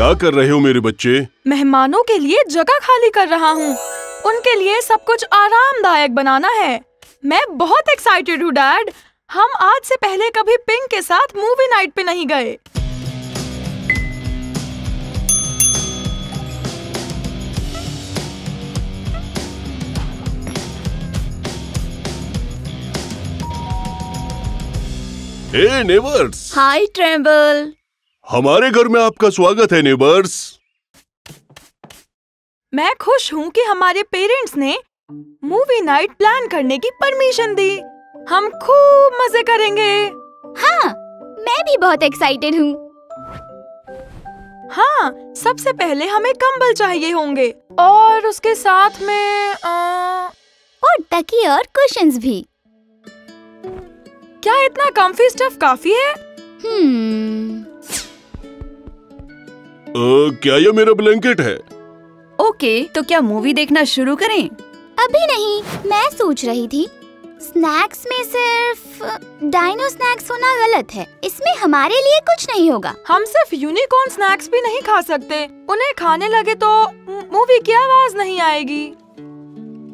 क्या कर रहे हो मेरे बच्चे? मेहमानों के लिए जगह खाली कर रहा हूँ। उनके लिए सब कुछ आरामदायक बनाना है। मैं बहुत एक्साइटेड हूँ डैड। हम आज से पहले कभी पिंक के साथ मूवी नाइट पे नहीं गए। हे नेबर्स। हाय ट्रेम्बल। हमारे घर में आपका स्वागत है नेबर्स। मैं खुश हूँ कि हमारे पेरेंट्स ने मूवी नाइट प्लान करने की परमिशन दी। हम खूब मजे करेंगे। हाँ, मैं भी बहुत एक्साइटेड हूँ। हाँ, सबसे पहले हमें कंबल चाहिए होंगे और उसके साथ में और तकिए और कुशन्स भी। क्या इतना कम्फी स्टफ काफी है? क्या ये मेरा ब्लैंकेट है? ओके, तो क्या मूवी देखना शुरू करें? अभी नहीं, मैं सोच रही थी स्नैक्स में सिर्फ डाइनो स्नैक्स होना गलत है। इसमें हमारे लिए कुछ नहीं होगा। हम सिर्फ यूनिकॉर्न स्नैक्स भी नहीं खा सकते। उन्हें खाने लगे तो मूवी की आवाज नहीं आएगी।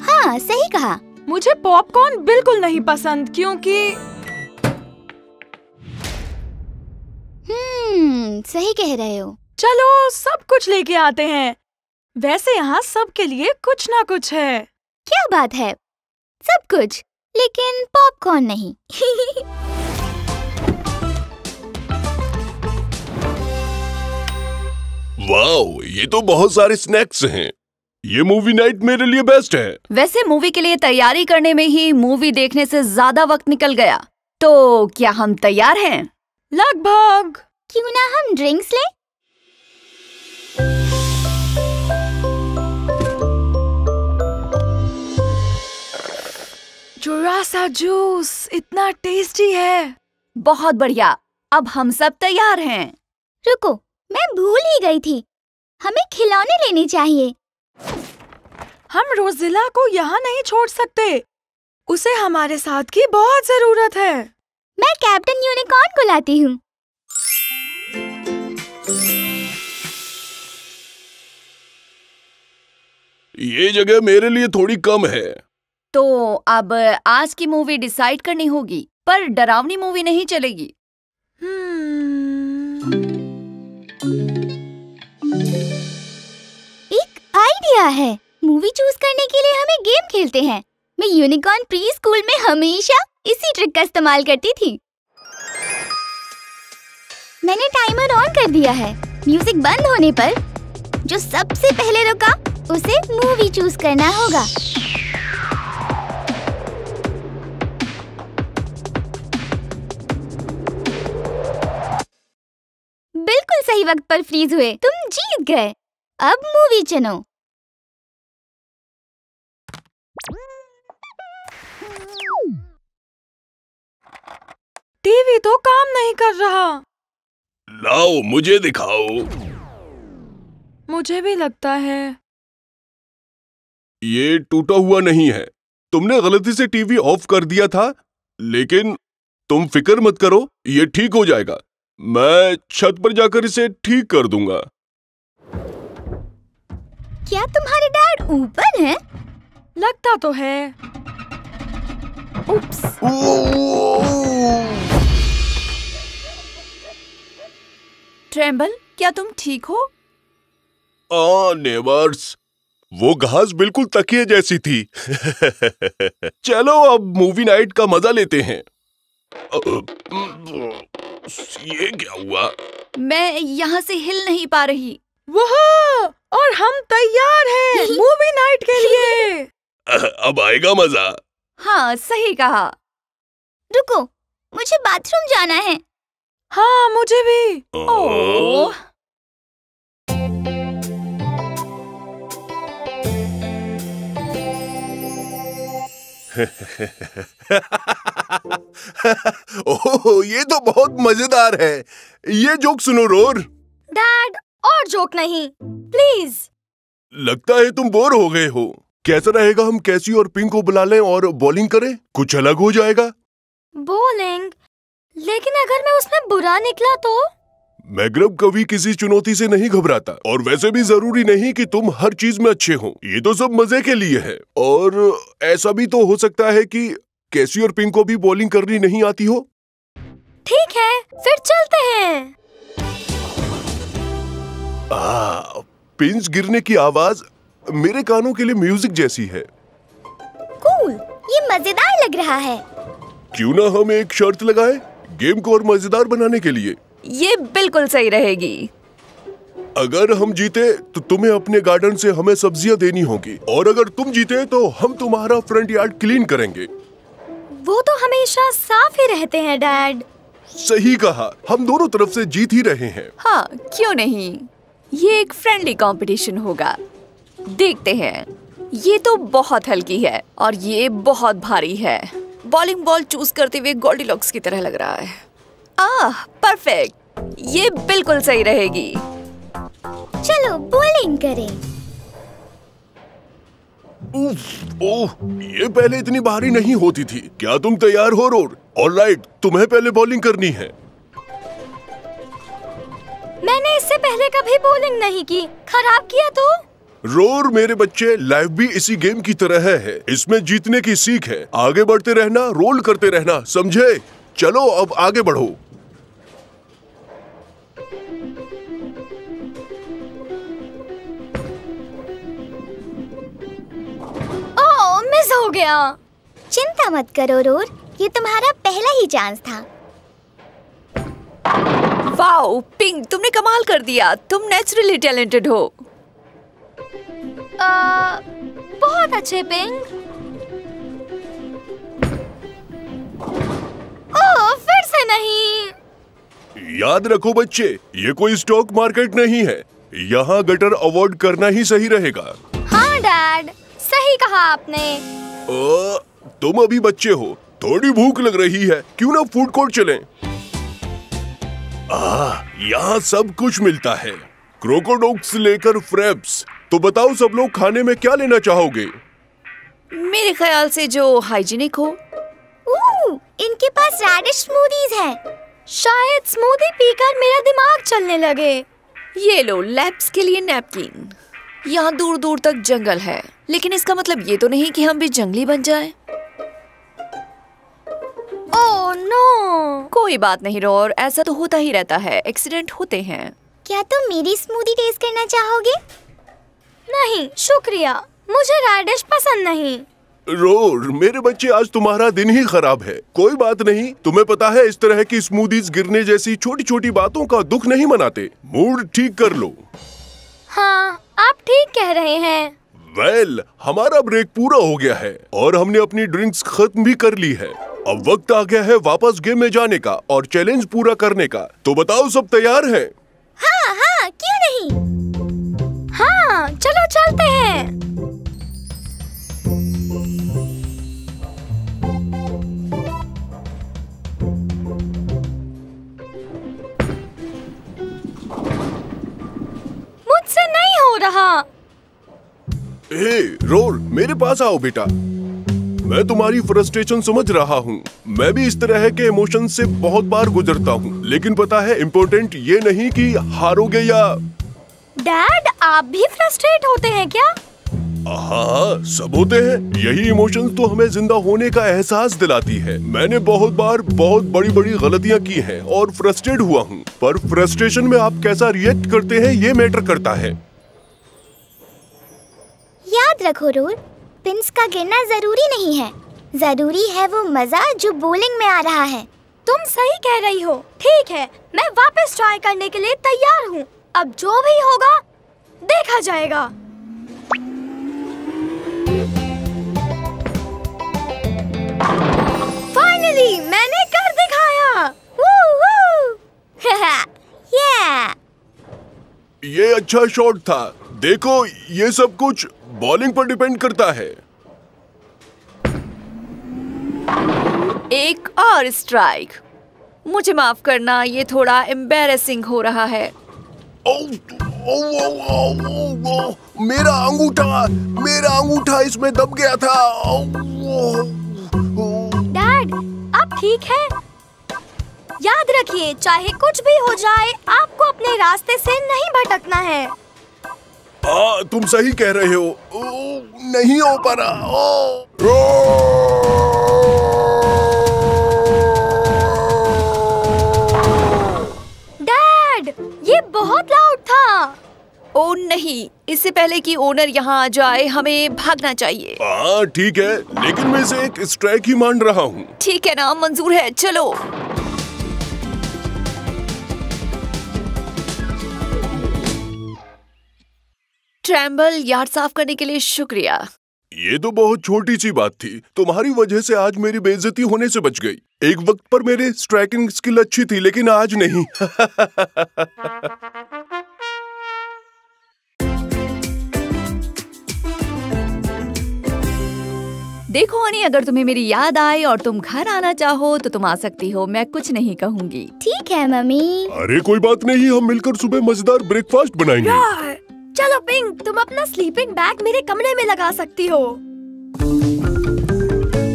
हाँ, सही कहा। मुझे पॉपकॉर्न बिल्कुल नहीं पसंद क्योंकि सही कह रहे हो। चलो सब कुछ लेके आते हैं। वैसे यहाँ सबके लिए कुछ ना कुछ है। क्या बात है, सब कुछ, लेकिन पॉपकॉर्न नहीं। वाओ, ये तो बहुत सारे स्नैक्स हैं। ये मूवी नाइट मेरे लिए बेस्ट है। वैसे मूवी के लिए तैयारी करने में ही मूवी देखने से ज्यादा वक्त निकल गया। तो क्या हम तैयार हैं? लगभग। क्यों ना हम ड्रिंक्स लें? जोरासा जूस इतना टेस्टी है। बहुत बढ़िया, अब हम सब तैयार हैं। रुको, मैं भूल ही गई थी। हमें खिलौने लेने चाहिए। हम रोज़िला को यहाँ नहीं छोड़ सकते। उसे हमारे साथ की बहुत जरूरत है। मैं कैप्टन यूनिकॉर्न को लाती हूँ। ये जगह मेरे लिए थोड़ी कम है। तो अब आज की मूवी डिसाइड करनी होगी, पर डरावनी मूवी नहीं चलेगी। एक आइडिया है। मूवी चूज करने के लिए हमें गेम खेलते हैं। मैं यूनिकॉर्न प्री स्कूल में हमेशा इसी ट्रिक का इस्तेमाल करती थी। मैंने टाइमर ऑन कर दिया है। म्यूजिक बंद होने पर जो सबसे पहले रुका उसे मूवी चूज करना होगा। बिल्कुल सही वक्त पर फ्रीज हुए। तुम जीत गए। अब मूवी चुनो। टीवी तो काम नहीं कर रहा। लाओ मुझे दिखाओ। मुझे भी लगता है। ये टूटा हुआ नहीं है। तुमने गलती से टीवी ऑफ कर दिया था, लेकिन तुम फिक्र मत करो, ये ठीक हो जाएगा। मैं छत पर जाकर इसे ठीक कर दूंगा। क्या तुम्हारे डैड ऊपर हैं? लगता तो है। उप्स। ट्रेम्बल, क्या तुम ठीक हो? नेबर्स, वो घास बिल्कुल तकिए जैसी थी। चलो अब मूवी नाइट का मजा लेते हैं। ये क्या हुआ? मैं यहाँ से हिल नहीं पा रही। वाह! और हम तैयार हैं मूवी नाइट के लिए। अब आएगा मजा। हाँ, सही कहा। रुको, मुझे बाथरूम जाना है। हाँ, मुझे भी। ओह। ओह, ये तो बहुत मजेदार है। ये जोक सुनो रोर। डैड, और जोक नहीं, प्लीज। लगता है तुम बोर हो गए हो। कैसा रहेगा हम कैसी और पिंक को बुला लें और बॉलिंग करें? कुछ अलग हो जाएगा। बॉलिंग? लेकिन अगर मैं उसमें बुरा निकला तो? मैग्रब कभी किसी चुनौती से नहीं घबराता, और वैसे भी जरूरी नहीं कि तुम हर चीज में अच्छे हो। ये तो सब मजे के लिए है। और ऐसा भी तो हो सकता है कि कैसी और पिंक को भी बॉलिंग करनी नहीं आती हो। ठीक है, फिर चलते हैं। पिंस गिरने की आवाज मेरे कानों के लिए म्यूजिक जैसी है। कूल, ये मजेदार लग रहा है। क्यों ना हम एक शर्त लगाएं गेम को और मजेदार बनाने के लिए। ये बिल्कुल सही रहेगी। अगर हम जीते तो तुम्हें अपने गार्डन से हमें सब्जियां देनी होगी, और अगर तुम जीते तो हम तुम्हारा फ्रंट यार्ड क्लीन करेंगे। वो तो हमेशा साफ ही रहते हैं डैड। सही कहा, हम दोनों तरफ से जीत ही रहे हैं। हाँ, क्यों नहीं। ये एक फ्रेंडली कंपटीशन होगा। देखते हैं। ये तो बहुत हल्की है और ये बहुत भारी है। बॉलिंग बॉल चूज करते हुए गोल्डीलॉक्स की तरह लग रहा है। परफेक्ट, ये बिल्कुल सही रहेगी। चलो बॉलिंग करें। ओह, ये पहले इतनी भारी नहीं होती थी। क्या तुम तैयार हो रोर? ऑलराइट, तुम्हें पहले बॉलिंग करनी है। मैंने इससे पहले कभी बॉलिंग नहीं की। खराब किया तो? रोर मेरे बच्चे, लाइफ भी इसी गेम की तरह है। इसमें जीतने की सीख है। आगे बढ़ते रहना, रोल करते रहना, समझे? चलो अब आगे बढ़ो। ओह, मिस हो गया। चिंता मत करो रोर, ये तुम्हारा पहला ही चांस था। वाओ पिंक, तुमने कमाल कर दिया। तुम नेचुरली टैलेंटेड हो। बहुत अच्छे पिंक। ओह, फिर से नहीं। याद रखो बच्चे, ये कोई स्टॉक मार्केट नहीं है। यहाँ गटर अवॉइड करना ही सही रहेगा। हाँ डैड, सही कहा आपने। तुम अभी बच्चे हो, थोड़ी भूख लग रही है, क्यों ना फूड कोर्ट चलें? यहाँ सब कुछ मिलता है, क्रोकोडॉक्स लेकर फ्रेप्स। तो बताओ सब लोग खाने में क्या लेना चाहोगे? मेरे ख्याल से जो हाइजीनिक हो। इनके पास रेडिश स्मूदीज हैं। शायद स्मूदी पीकर मेरा दिमाग चलने लगे। ये लो लैब्स के लिए नैपकिन। यहाँ दूर दूर तक जंगल है, लेकिन इसका मतलब ये तो नहीं कि हम भी जंगली बन जाएं। Oh no. कोई बात नहीं रोर, ऐसा तो होता ही रहता है, एक्सीडेंट होते हैं। क्या तुम मेरी स्मूदी टेस्ट करना चाहोगे? नहीं शुक्रिया, मुझे रेडिश पसंद नहीं। रोर मेरे बच्चे, आज तुम्हारा दिन ही खराब है। कोई बात नहीं, तुम्हें पता है इस तरह की स्मूदीज गिरने जैसी छोटी छोटी बातों का दुख नहीं मनाते। मूड ठीक कर लो। हाँ, आप ठीक कह रहे हैं। वेल, हमारा ब्रेक पूरा हो गया है और हमने अपनी ड्रिंक्स खत्म भी कर ली है। अब वक्त आ गया है वापस गेम में जाने का और चैलेंज पूरा करने का। तो बताओ सब तैयार हैं? हाँ हाँ, क्यों नहीं। हाँ चलो चलते हैं। मुझसे नहीं हो रहा। हे रोर, मेरे पास आओ बेटा। मैं तुम्हारी फ्रस्ट्रेशन समझ रहा हूँ। मैं भी इस तरह के इमोशन से बहुत बार गुजरता हूँ, लेकिन पता है इम्पोर्टेंट ये नहीं कि हारोगे या। डैड, आप भी फ्रस्ट्रेट होते हैं क्या? हाँ, सब होते हैं। यही इमोशंस तो हमें जिंदा होने का एहसास दिलाती है। मैंने बहुत बार बहुत बड़ी बड़ी गलतियाँ की हैं और फ्रस्ट्रेट हुआ हूँ, पर फ्रस्ट्रेशन में आप कैसा रिएक्ट करते हैं ये मैटर करता है। याद रखो रोर, पिंस का गिरना जरूरी नहीं है, जरूरी है वो मजा जो बॉलिंग में आ रहा है। तुम सही कह रही हो। ठीक है, मैं वापस ट्राई करने के लिए तैयार हूँ। अब जो भी होगा देखा जाएगा। फाइनली मैंने कर दिखाया। yeah! ये अच्छा शॉट था। देखो, ये सब कुछ बॉलिंग पर डिपेंड करता है। एक और स्ट्राइक। मुझे माफ करना, ये थोड़ा एम्बैरेसिंग हो रहा है। मेरा अंगूठा इसमें दब गया था। डैड, आप ठीक हैं? याद रखिए, चाहे कुछ भी हो जाए, आपको अपने रास्ते से नहीं भटकना है। तुम सही कह रहे हो। नहीं हो पा रहा। डैड, ये बहुत लाउड था। ओ नहीं, इससे पहले कि ओनर यहाँ आ जाए हमें भागना चाहिए। ठीक है, लेकिन मैं इसे एक स्ट्राइक ही मान रहा हूँ। ठीक है ना, मंजूर है, चलो। ट्रैम्बल, यार्ड साफ करने के लिए शुक्रिया। ये तो बहुत छोटी सी बात थी। तुम्हारी वजह से आज मेरी बेइज्जती होने से बच गई। एक वक्त पर मेरी स्ट्राइकिंग स्किल अच्छी थी, लेकिन आज नहीं। देखो हनी, अगर तुम्हें मेरी याद आए और तुम घर आना चाहो तो तुम आ सकती हो, मैं कुछ नहीं कहूँगी। ठीक है मम्मी। अरे कोई बात नहीं, हम मिलकर सुबह मजेदार ब्रेकफास्ट बनाएंगे। चलो पिंक, तुम अपना स्लीपिंग बैग मेरे कमरे में लगा सकती हो।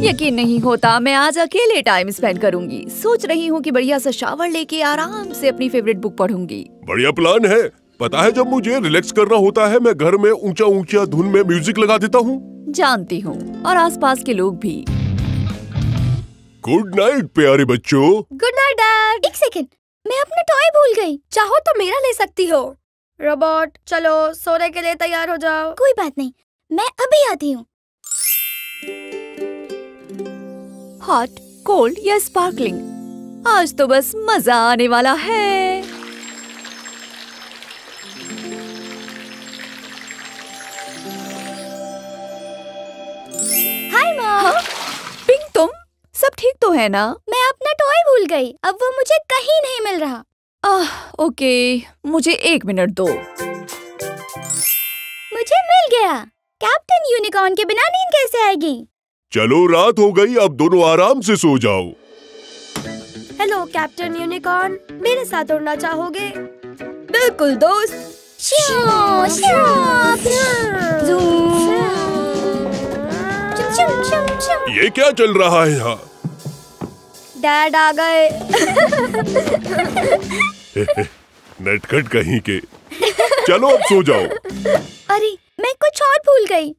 यकीन नहीं होता, मैं आज अकेले टाइम स्पेंड करूंगी। सोच रही हूँ कि बढ़िया सा शावर लेके आराम से अपनी फेवरेट बुक पढ़ूंगी। बढ़िया प्लान है। पता है, जब मुझे रिलैक्स करना होता है, मैं घर में ऊंचा ऊंचा धुन में म्यूजिक लगा देता हूँ। जानती हूँ, और आसपास के लोग भी। गुड नाइट प्यारे बच्चों। Good night dad. एक सेकंड, मैं अपना टॉय भूल गई। चाहो तो मेरा ले सकती हो। रोबोट, चलो सोने के लिए तैयार हो जाओ। कोई बात नहीं, मैं अभी आती हूँ। हॉट, कोल्ड या स्पार्कलिंग, आज तो बस मजा आने वाला है। Hi mom. हाँ? पिंक, तुम सब ठीक तो है ना? मैं अपना टॉय भूल गई। अब वो मुझे कहीं नहीं मिल रहा। ओके, मुझे 1 मिनट दो। मुझे मिल गया। कैप्टन यूनिकॉर्न के बिना नींद कैसे आएगी? चलो, रात हो गई, अब दोनों आराम से सो जाओ। हेलो कैप्टन यूनिकॉर्न, मेरे साथ उड़ना चाहोगे? बिल्कुल दोस्त। ये क्या चल रहा है यहाँ? डैड आ गए। नटखट कहीं के। चलो अब सो जाओ। अरे, मैं कुछ और भूल गई।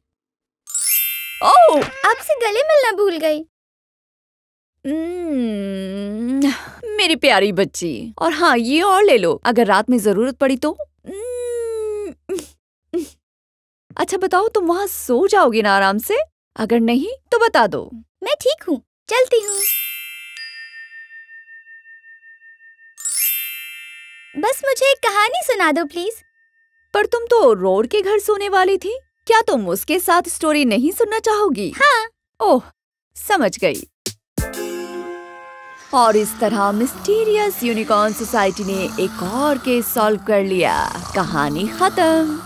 ओह, आपसे गले मिलना भूल गई। मेरी प्यारी बच्ची। और हाँ, ये और ले लो अगर रात में जरूरत पड़ी तो। अच्छा बताओ, तुम वहाँ सो जाओगी ना आराम से? अगर नहीं तो बता दो। मैं ठीक हूँ, चलती हूँ। बस मुझे एक कहानी सुना दो प्लीज। पर तुम तो रोड के घर सोने वाली थी, क्या तुम उसके साथ स्टोरी नहीं सुनना चाहोगी? हाँ। ओह, समझ गई। और इस तरह मिस्टीरियस यूनिकॉर्न सोसाइटी ने एक और केस सॉल्व कर लिया। कहानी खत्म।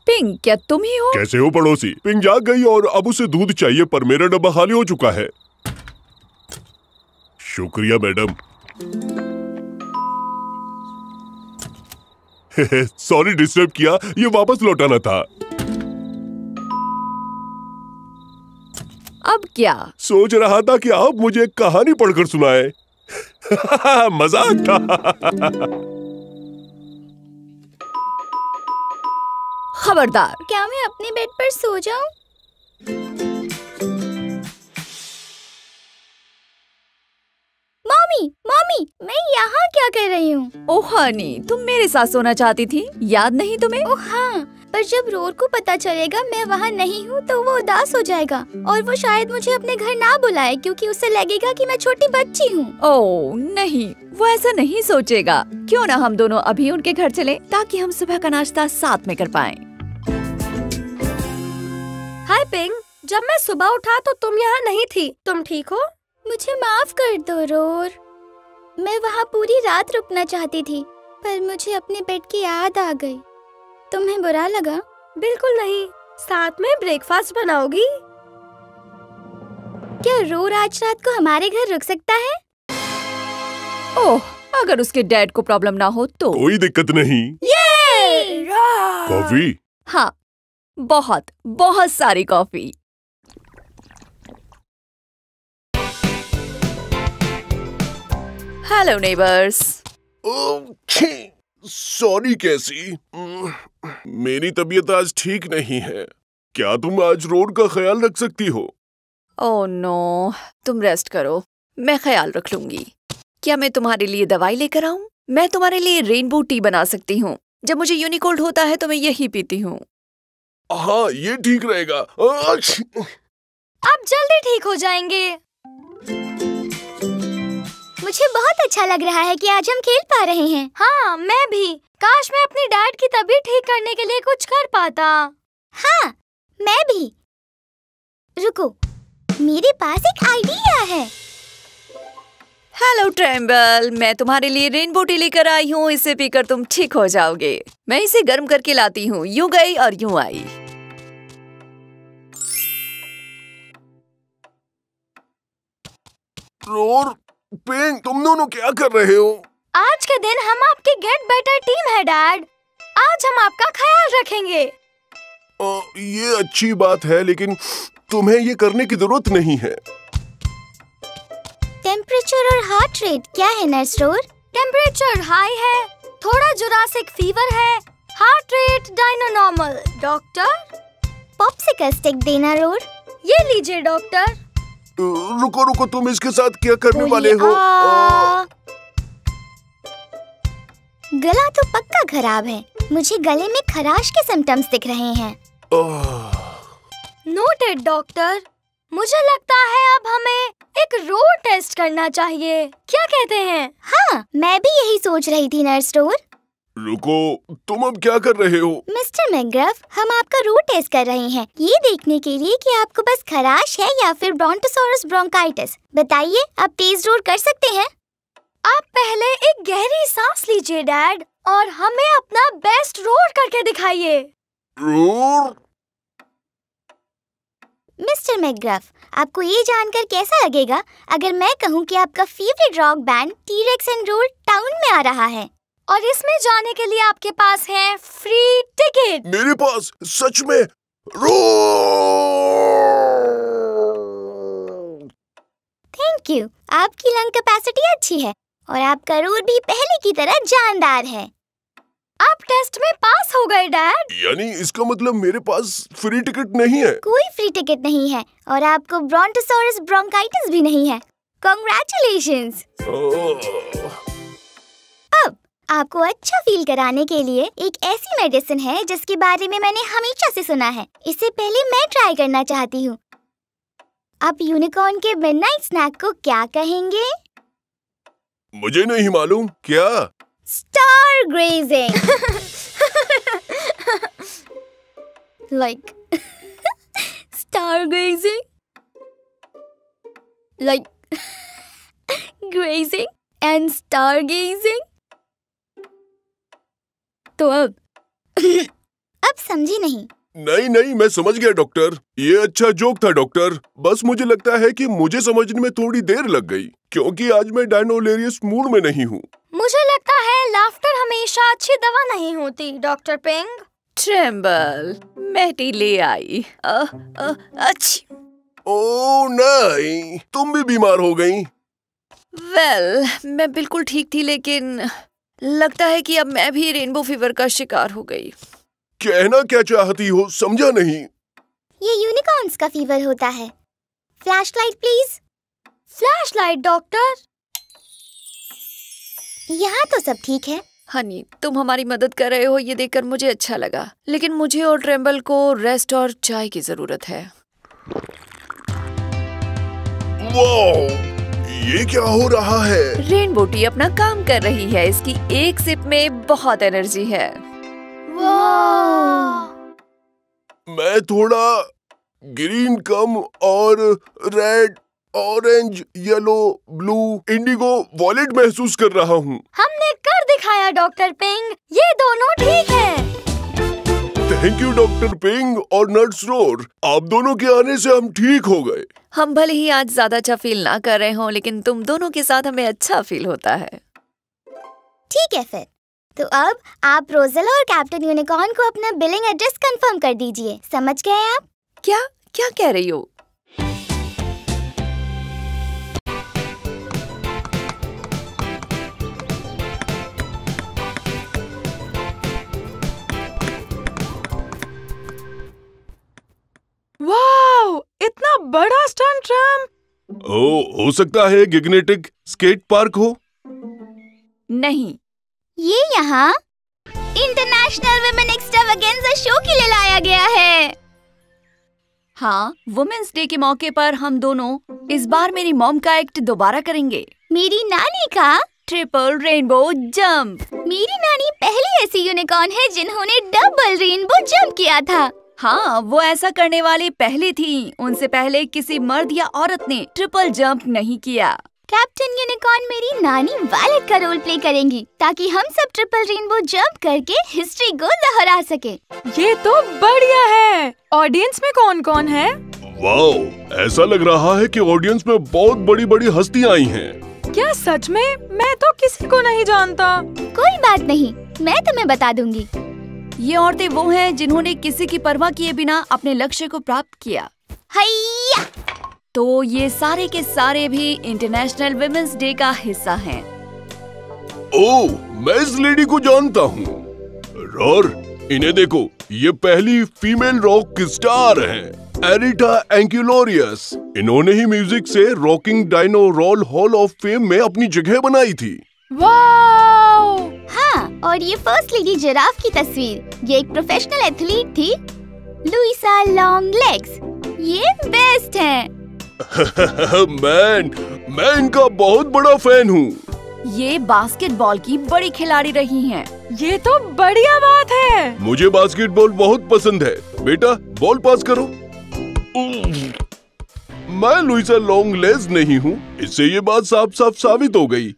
पिंक, क्या तुम ही हो? कैसे हो पड़ोसी? पिंक जाग गई और अब उसे दूध चाहिए, पर मेरा डब्बा खाली हो चुका है। शुक्रिया मैडम। सॉरी डिस्टर्ब किया, ये वापस लौटाना था। अब क्या? सोच रहा था कि आप मुझे एक कहानी पढ़कर सुनाए। मजाक था। खबरदार। क्या मैं अपने बेड पर सो जाऊं? मम्मी, मम्मी, मैं यहाँ क्या कर रही हूँ? ओह हनी, तुम मेरे साथ सोना चाहती थी, याद नहीं तुम्हें? ओह हाँ, पर जब रोर को पता चलेगा मैं वहाँ नहीं हूँ तो वो उदास हो जाएगा और वो शायद मुझे अपने घर ना बुलाए, क्योंकि उसे लगेगा कि मैं छोटी बच्ची हूँ। ओह नहीं, वो ऐसा नहीं सोचेगा। क्यों ना हम दोनों अभी उनके घर चले, ताकि हम सुबह का नाश्ता साथ में कर पाएं। हाय पिंक, जब मैं सुबह उठा तो तुम यहाँ नहीं थी। तुम ठीक हो? मुझे माफ कर दो रोर। मैं वहाँ पूरी रात रुकना चाहती थी, पर मुझे अपने बेड की याद आ गई। तुम्हें बुरा लगा? बिल्कुल नहीं। साथ में ब्रेकफास्ट बनाओगी? क्या रोर आज रात को हमारे घर रुक सकता है? ओह, अगर उसके डैड को प्रॉब्लम ना हो तो। कोई दिक्कत नहीं। कॉफी? हाँ, बहुत बहुत सारी कॉफी। Hello neighbours. सॉरी कैसी, मेरी तबीयत आज ठीक नहीं है। क्या तुम आज रोड का ख्याल रख सकती हो? ओह नो, तुम रेस्ट करो, मैं ख्याल रख लूंगी। क्या मैं तुम्हारे लिए दवाई लेकर आऊं? मैं तुम्हारे लिए रेनबो टी बना सकती हूँ। जब मुझे यूनिकोल्ड होता है तो मैं यही पीती हूँ। हाँ, ये ठीक रहेगा। आप जल्दी ठीक हो जाएंगे। मुझे बहुत अच्छा लग रहा है कि आज हम खेल पा रहे हैं। हाँ, मैं भी। काश मैं अपनी डैड की तबीयत ठीक करने के लिए कुछ कर पाता। हाँ, मैं भी। रुको, मेरे पास एक आइडिया है। हेलो ट्रेम्बल, मैं तुम्हारे लिए रेनबो टी लेकर आई हूँ। इसे पीकर तुम ठीक हो जाओगे। मैं इसे गर्म करके लाती हूँ। यूं गई और यूं आई। रोर, पिंक, तुम दोनों क्या कर रहे हो? आज के दिन हम आपकी गेट बेटर टीम है डैड। आज हम आपका ख्याल रखेंगे। ये अच्छी बात है, लेकिन तुम्हें ये करने की जरूरत नहीं है। टेम्परेचर और हार्ट रेट क्या है नर्स रोर? टेम्परेचर हाई है, थोड़ा जुरासिक फीवर है, heart rate dino normal. Doctor, popsicle stick देना रोर। ये लीजिए डॉक्टर। रुको रुको, तुम इसके साथ क्या करने वाले हो? गला तो पक्का खराब है। मुझे गले में खराश के सिम्टम्स दिख रहे हैं। Noted doctor. मुझे लगता है अब हमें एक रोड टेस्ट करना चाहिए। क्या कहते हैं? हाँ, मैं भी यही सोच रही थी नर्स रोर। रुको, तुम अब क्या कर रहे हो? मिस्टर मैकग्रफ, हम आपका रोड टेस्ट कर रहे हैं, ये देखने के लिए कि आपको बस खराश है या फिर ब्रोंटोसॉरस ब्रोंकाइटिस। बताइए, आप तेज रोड कर सकते हैं? आप पहले एक गहरी सांस लीजिए डैड, और हमें अपना बेस्ट रोड करके दिखाइए। रोर? मिस्टर मैकग्रफ, आपको ये जानकर कैसा लगेगा अगर मैं कहूँ कि आपका favourite rock band T Rex and roll town में आ रहा है? और इसमें जाने के लिए आपके पास है फ्री टिकट। मेरे पास सच में? रोर! Thank you. आपकी लंग कैपेसिटी अच्छी है और आपका रोड भी पहले की तरह जानदार है। आप टेस्ट में पास हो गए डैड। यानी इसका मतलब मेरे पास फ्री टिकट नहीं है? कोई फ्री टिकट नहीं है और आपको ब्रोंटोसॉरस ब्रोंकाइटिस भी नहीं है। कांग्रेचुलेशंस। अब आपको अच्छा फील कराने के लिए एक ऐसी मेडिसिन है जिसके बारे में मैंने हमेशा से सुना है। इससे पहले मैं ट्राई करना चाहती हूँ। आप यूनिकॉर्न के मिडनाइट स्नैक को क्या कहेंगे? मुझे नहीं मालूम। क्या? Star grazing. Like stargazing? Like grazing and stargazing? तो अब समझी नहीं? नहीं, मैं समझ गया डॉक्टर। ये अच्छा जोक था डॉक्टर। बस मुझे लगता है कि मुझे समझने में थोड़ी देर लग गई, क्योंकि आज मैं डायनोलेरियस मूड में नहीं हूँ। मुझे लगता है लाफ्टर हमेशा अच्छी दवा नहीं होती डॉक्टर पिंग। ट्रेम्बल, मैं टी ले आई। अच्छी। ओह नहीं, तुम भी बीमार हो गई। वेल, मैं बिल्कुल ठीक थी, लेकिन लगता है कि अब मैं भी रेनबो फीवर का शिकार हो गई। कहना क्या चाहती हो, समझा नहीं। ये यूनिकॉर्न्स का फीवर होता है। Flashlight please. Flashlight doctor. यहाँ तो सब ठीक है। हनी, तुम हमारी मदद कर रहे हो, ये देखकर मुझे अच्छा लगा, लेकिन मुझे और ट्रेम्बल को रेस्ट और चाय की जरूरत है। वाओ, ये क्या हो रहा है? रेनबो टी अपना काम कर रही है। इसकी एक सिप में बहुत एनर्जी है। मैं थोड़ा ग्रीन कम और red, orange, yellow, blue, indigo, violet महसूस कर रहा हूँ। हमने कर दिखाया डॉक्टर पिंग, ये दोनों ठीक हैं। थैंक यू डॉक्टर पिंग और नर्स रोर, आप दोनों के आने से हम ठीक हो गए। हम भले ही आज ज्यादा अच्छा फील ना कर रहे हों, लेकिन तुम दोनों के साथ हमें अच्छा फील होता है। ठीक है फिर, तो अब आप रोज़ेला और कैप्टन यूनिकॉर्न को अपना बिलिंग एड्रेस कंफर्म कर दीजिए। समझ गए आप? क्या क्या कह रही हो? वाओ, इतना बड़ा स्टंट रैंप! हो सकता है गिगनेटिक स्केट पार्क हो। नहीं, ये यहाँ इंटरनेशनल वुमेन एक्सट्रावेगेंजा शो के लिए लाया गया है। हाँ, वुमेन्स डे के मौके पर हम दोनों इस बार मेरी मॉम का एक्ट दोबारा करेंगे। मेरी नानी का ट्रिपल रेनबो जंप। मेरी नानी पहली ऐसी यूनिकॉर्न है जिन्होंने डबल रेनबो जंप किया था। हाँ, वो ऐसा करने वाली पहली थी। उनसे पहले किसी मर्द या औरत ने ट्रिपल जंप नहीं किया। कैप्टन यूनिकॉर्न मेरी नानी वायलेट का रोल प्ले करेंगी ताकि हम सब ट्रिपल रेनबो जंप करके हिस्ट्री को दोहरा सके। ये तो बढ़िया है। ऑडियंस में कौन कौन है? वाओ, ऐसा लग रहा है कि ऑडियंस में बहुत बड़ी बड़ी हस्तियां आई हैं। क्या सच में? मैं तो किसी को नहीं जानता। कोई बात नहीं, मैं तुम्हें बता दूंगी। ये औरतें वो हैं जिन्होंने किसी की परवाह किए बिना अपने लक्ष्य को प्राप्त किया। हैया! तो ये सारे के सारे भी इंटरनेशनल वुमेन्स डे का हिस्सा हैं। ओह, मैं इस लेडी को जानता हूँ। और इन्हें देखो, ये पहली फीमेल रॉक स्टार हैं, एरिटा एंक्यूलोरियस। इन्होंने ही म्यूजिक से rocking dino roll hall of fame में अपनी जगह बनाई थी। वाओ! हाँ, और ये फर्स्ट लेडी जिराफ की तस्वीर। ये एक प्रोफेशनल एथलीट थी, लुइसा लॉन्ग लेग्स। ये बेस्ट है। मैं इनका बहुत बड़ा फैन हूँ। ये बास्केटबॉल की बड़ी खिलाड़ी रही हैं। ये तो बढ़िया बात है। मुझे बास्केटबॉल बहुत पसंद है। बेटा, बॉल पास करो। मैं लुइसा लॉन्ग लेग्स नहीं हूँ। इससे ये बात साफ साफ साबित हो गई।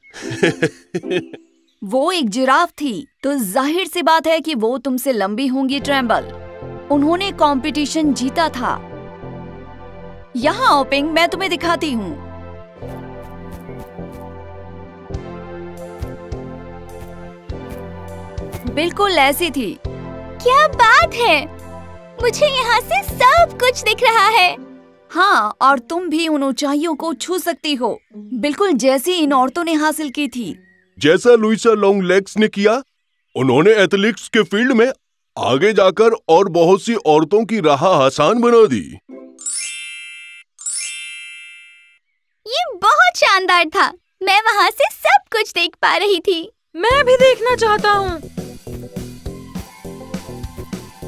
वो एक जिराफ थी, तो जाहिर सी बात है कि वो तुमसे लंबी होंगी ट्रैम्बल। उन्होंने कंपटीशन जीता था। यहाँ आओ पिंक, मैं तुम्हें दिखाती हूँ। बिल्कुल ऐसी थी। क्या बात है! मुझे यहाँ से सब कुछ दिख रहा है। हाँ, और तुम भी उन ऊंचाइयों को छू सकती हो, बिल्कुल जैसी इन औरतों ने हासिल की थी। जैसा लुइसा लॉन्ग लेग्स ने किया, उन्होंने एथलेटिक्स के फील्ड में आगे जाकर और बहुत सी औरतों की राह आसान बना दी। ये बहुत शानदार था। मैं वहाँ से सब कुछ देख पा रही थी। मैं भी देखना चाहता हूँ।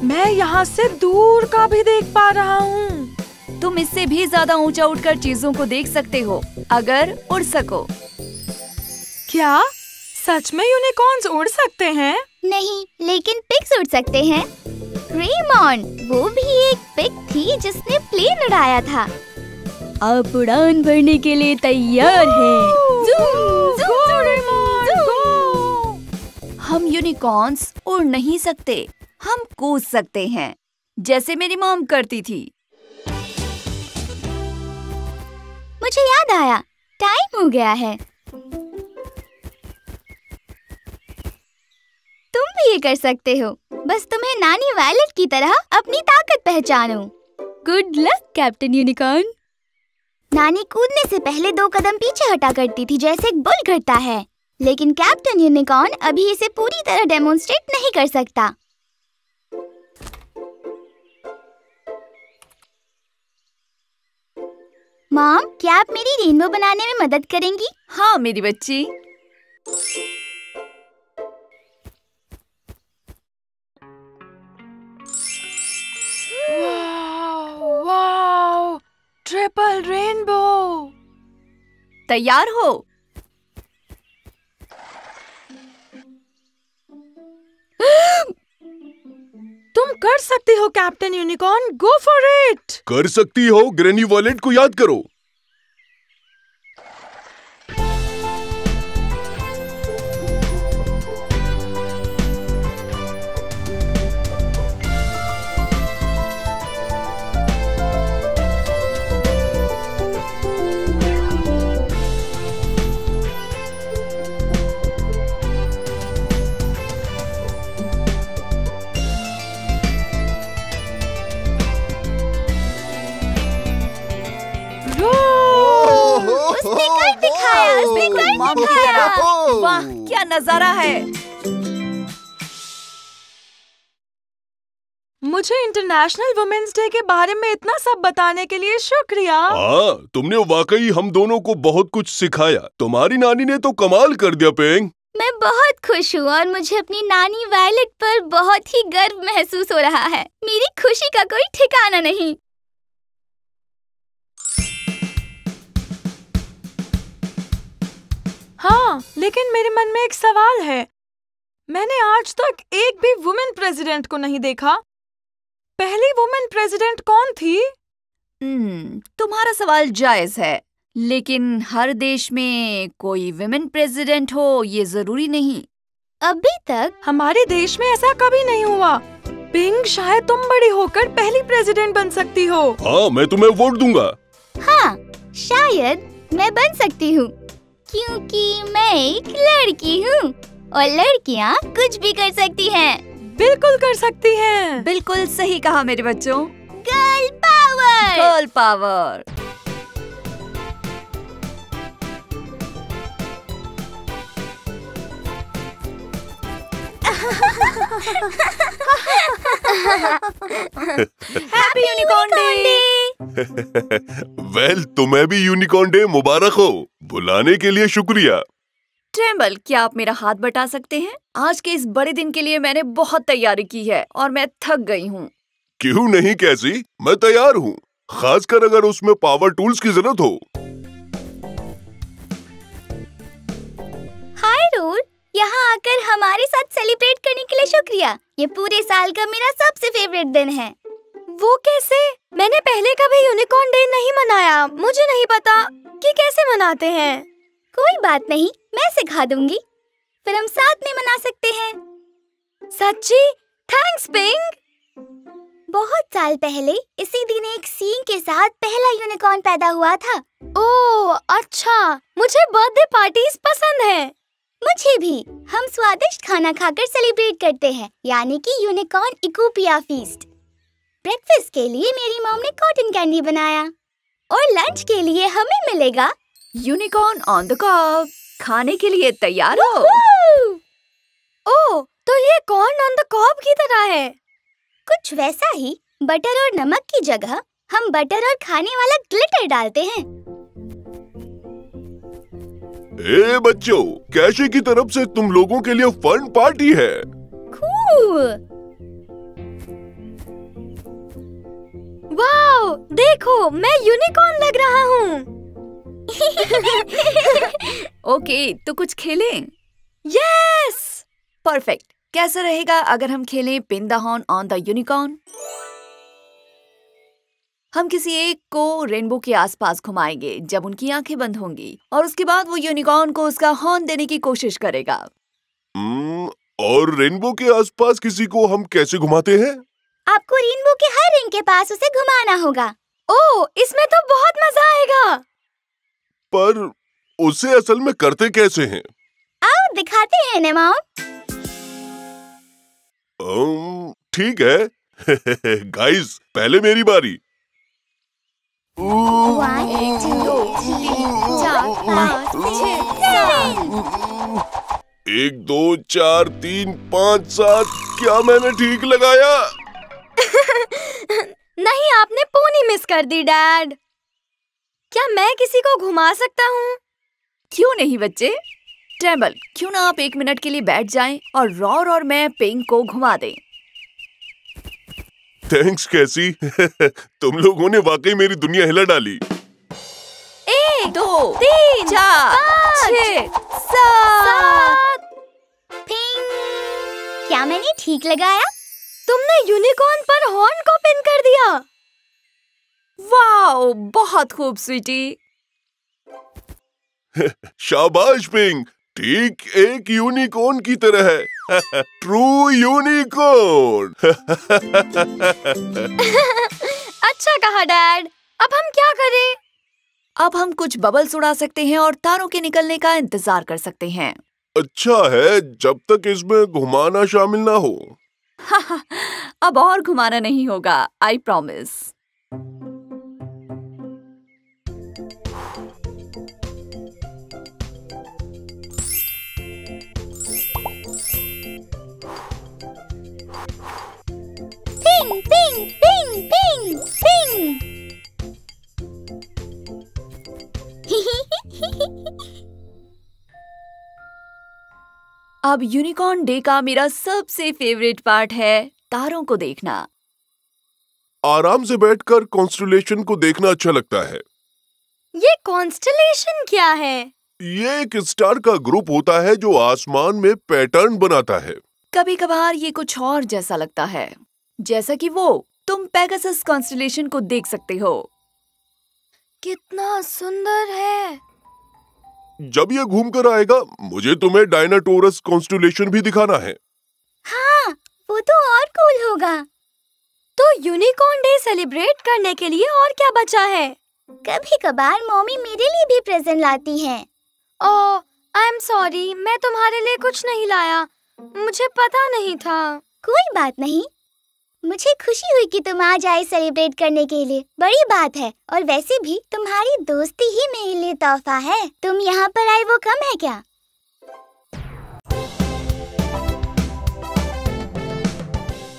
मैं यहाँ से दूर का भी देख पा रहा हूँ। तुम इससे भी ज्यादा ऊंचा उठकर चीजों को देख सकते हो, अगर उड़ सको। क्या सच में यूनिकॉर्न्स उड़ सकते हैं? नहीं, लेकिन पिग्स उड़ सकते हैं। रेमंड, वो भी एक पिग थी जिसने प्लेन उड़ाया था। आप उड़ान भरने के लिए तैयार हैं। हम यूनिकॉर्न्स उड़ नहीं सकते, हम कूद सकते हैं, जैसे मेरी मॉम करती थी। मुझे याद आया, टाइम हो गया है। तुम भी ये कर सकते हो, बस तुम्हें नानी वायलेट की तरह अपनी ताकत पहचानो। Good luck captain unicorn. नानी कूदने से पहले 2 कदम पीछे हटा करती थी, जैसे एक बुल करता है, लेकिन कैप्टन यूनिकॉर्न अभी इसे पूरी तरह डेमोन्स्ट्रेट नहीं कर सकता। मॉम, क्या आप मेरी रेनबो बनाने में मदद करेंगी? हाँ मेरी बच्ची। वाओ! Triple rainbow! तैयार हो? तुम कर सकती हो captain unicorn, go for it! कर सकती हो। ग्रैनी वायलेट को याद करो। उसने कर दिखाया, उसने कर मॉम की दिखाया। तरह। वाह, क्या नजारा है। मुझे इंटरनेशनल वुमेन्स डे के बारे में इतना सब बताने के लिए शुक्रिया। हाँ, तुमने वाकई हम दोनों को बहुत कुछ सिखाया। तुम्हारी नानी ने तो कमाल कर दिया पिंक। मैं बहुत खुश हूँ और मुझे अपनी नानी वायलेट पर बहुत ही गर्व महसूस हो रहा है। मेरी खुशी का कोई ठिकाना नहीं। हाँ, लेकिन मेरे मन में एक सवाल है। मैंने आज तक एक भी वुमेन प्रेसिडेंट को नहीं देखा। पहली वुमेन प्रेसिडेंट कौन थी? तुम्हारा सवाल जायज है, लेकिन हर देश में कोई विमेन प्रेसिडेंट हो ये जरूरी नहीं। अभी तक हमारे देश में ऐसा कभी नहीं हुआ। पिंक, शायद तुम बड़ी होकर पहली प्रेसिडेंट बन सकती हो। हाँ, मैं तुम्हें वोट दूंगा। हाँ, शायद मैं बन सकती हूँ, क्योंकि मैं एक लड़की हूँ और लड़कियाँ कुछ भी कर सकती हैं। बिल्कुल कर सकती हैं। बिल्कुल सही कहा मेरे बच्चों। Girl power. Girl power. Happy unicorn day. Well, तुम्हें भी यूनिकॉर्न डे मुबारक हो। बुलाने के लिए शुक्रिया। ट्रेम्बल, क्या आप मेरा हाथ बटा सकते हैं? आज के इस बड़े दिन के लिए मैंने बहुत तैयारी की है और मैं थक गई हूँ। क्यों नहीं कैसी, मैं तैयार हूँ, खासकर अगर उसमें पावर टूल्स की जरूरत हो। हाय रूल, यहाँ आकर हमारे साथ सेलिब्रेट करने के लिए शुक्रिया। ये पूरे साल का मेरा सबसे फेवरेट दिन है। वो कैसे? मैंने पहले कभी यूनिकॉर्न डे नहीं मनाया। मुझे नहीं पता कि कैसे मनाते हैं। कोई बात नहीं, मैं सिखा दूंगी। फिर हम साथ में मना सकते हैं। सच्ची? Thanks pink. बहुत साल पहले इसी दिन एक सींग के साथ पहला यूनिकॉर्न पैदा हुआ था। ओह अच्छा, मुझे बर्थडे पार्टीज पसंद है। मुझे भी। हम स्वादिष्ट खाना खाकर सेलिब्रेट करते हैं, यानी कि यूनिकॉर्न इकोपिया फीस्ट। ब्रेकफास्ट के लिए मेरी मॉम ने कॉटन कैंडी बनाया और लंच के लिए हमें मिलेगा यूनिकॉर्न ऑन द कॉब। खाने के लिए तैयार हो? ओह, तो ये कॉर्न ऑन द कॉब की तरह है। कुछ वैसा ही। बटर और नमक की जगह हम बटर और खाने वाला ग्लिटर डालते हैं। ए बच्चों, कैशे की तरफ से तुम लोगों के लिए फन पार्टी है। कूल। वाओ, देखो, मैं यूनिकॉर्न लग रहा हूँ। ओके, तो कुछ खेलें? यस। परफेक्ट। कैसा रहेगा अगर हम खेलें pin the horn on the unicorn? हम किसी एक को रेनबो के आसपास घुमाएंगे जब उनकी आंखें बंद होंगी, और उसके बाद वो यूनिकॉर्न को उसका हॉर्न देने की कोशिश करेगा। और रेनबो के आसपास किसी को हम कैसे घुमाते हैं? आपको रेनबो के हर रिंग के पास उसे घुमाना होगा। ओह, इसमें तो बहुत मजा आएगा। पर उसे असल में करते कैसे हैं? आओ दिखाते हैं ना मॉम। ठीक है। गाइस, पहले मेरी बारी। 1 2 3 4 5 6 7। 1 2 4 3 5 7। क्या मैंने ठीक लगाया? नहीं, आपने पोनी मिस कर दी डैड। क्या मैं किसी को घुमा सकता हूँ? क्यों नहीं बच्चे। ट्रेम्बल, क्यों ना आप 1 मिनट के लिए बैठ जाएं और रॉर और मैं पिंक को घुमा दें। थैंक्स कैसी। तुम लोगों ने वाकई मेरी दुनिया हिला डाली। 1 2 3 4 6 7। पिंग। क्या मैंने ठीक लगाया? तुमने यूनिकॉर्न पर हॉर्न को पिन कर दिया। वाओ, बहुत खूब स्वीटी। शाबाश पिंक, ठीक एक यूनिकॉर्न की तरह है। True unicorn. अच्छा कहा डैड। अब हम क्या करें? अब हम कुछ बबल्स उड़ा सकते हैं और तारों के निकलने का इंतजार कर सकते हैं। अच्छा है, जब तक इसमें घुमाना शामिल ना हो। अब और घुमाना नहीं होगा, I promise. Ping ping ping ping. अब यूनिकॉर्न डे का मेरा सबसे फेवरेट पार्ट है तारों को देखना। आराम से बैठकर कॉन्स्टेलेशन को देखना अच्छा लगता है। ये कॉन्स्टेलेशन क्या है? ये एक स्टार का ग्रुप होता है जो आसमान में पैटर्न बनाता है। कभी कभार ये कुछ और जैसा लगता है, जैसा कि वो तुम पेगासस कॉन्स्टेलेशन को देख सकते हो। कितना सुंदर है। जब ये घूम कर आएगा मुझे तुम्हें डायनाटोरस कॉन्स्टेलेशन भी दिखाना है। हाँ, वो तो और कूल होगा। तो यूनिकॉर्न डे सेलिब्रेट करने के लिए और क्या बचा है? कभी कभार मम्मी मेरे लिए भी प्रेजेंट लाती है। ओह, आई एम सॉरी, मैं तुम्हारे लिए कुछ नहीं लाया। मुझे पता नहीं था। कोई बात नहीं, मुझे खुशी हुई कि तुम आज आए सेलिब्रेट करने के लिए। बड़ी बात है, और वैसे भी तुम्हारी दोस्ती ही मेरे लिए तोहफा है। तुम यहाँ पर आए वो कम है क्या?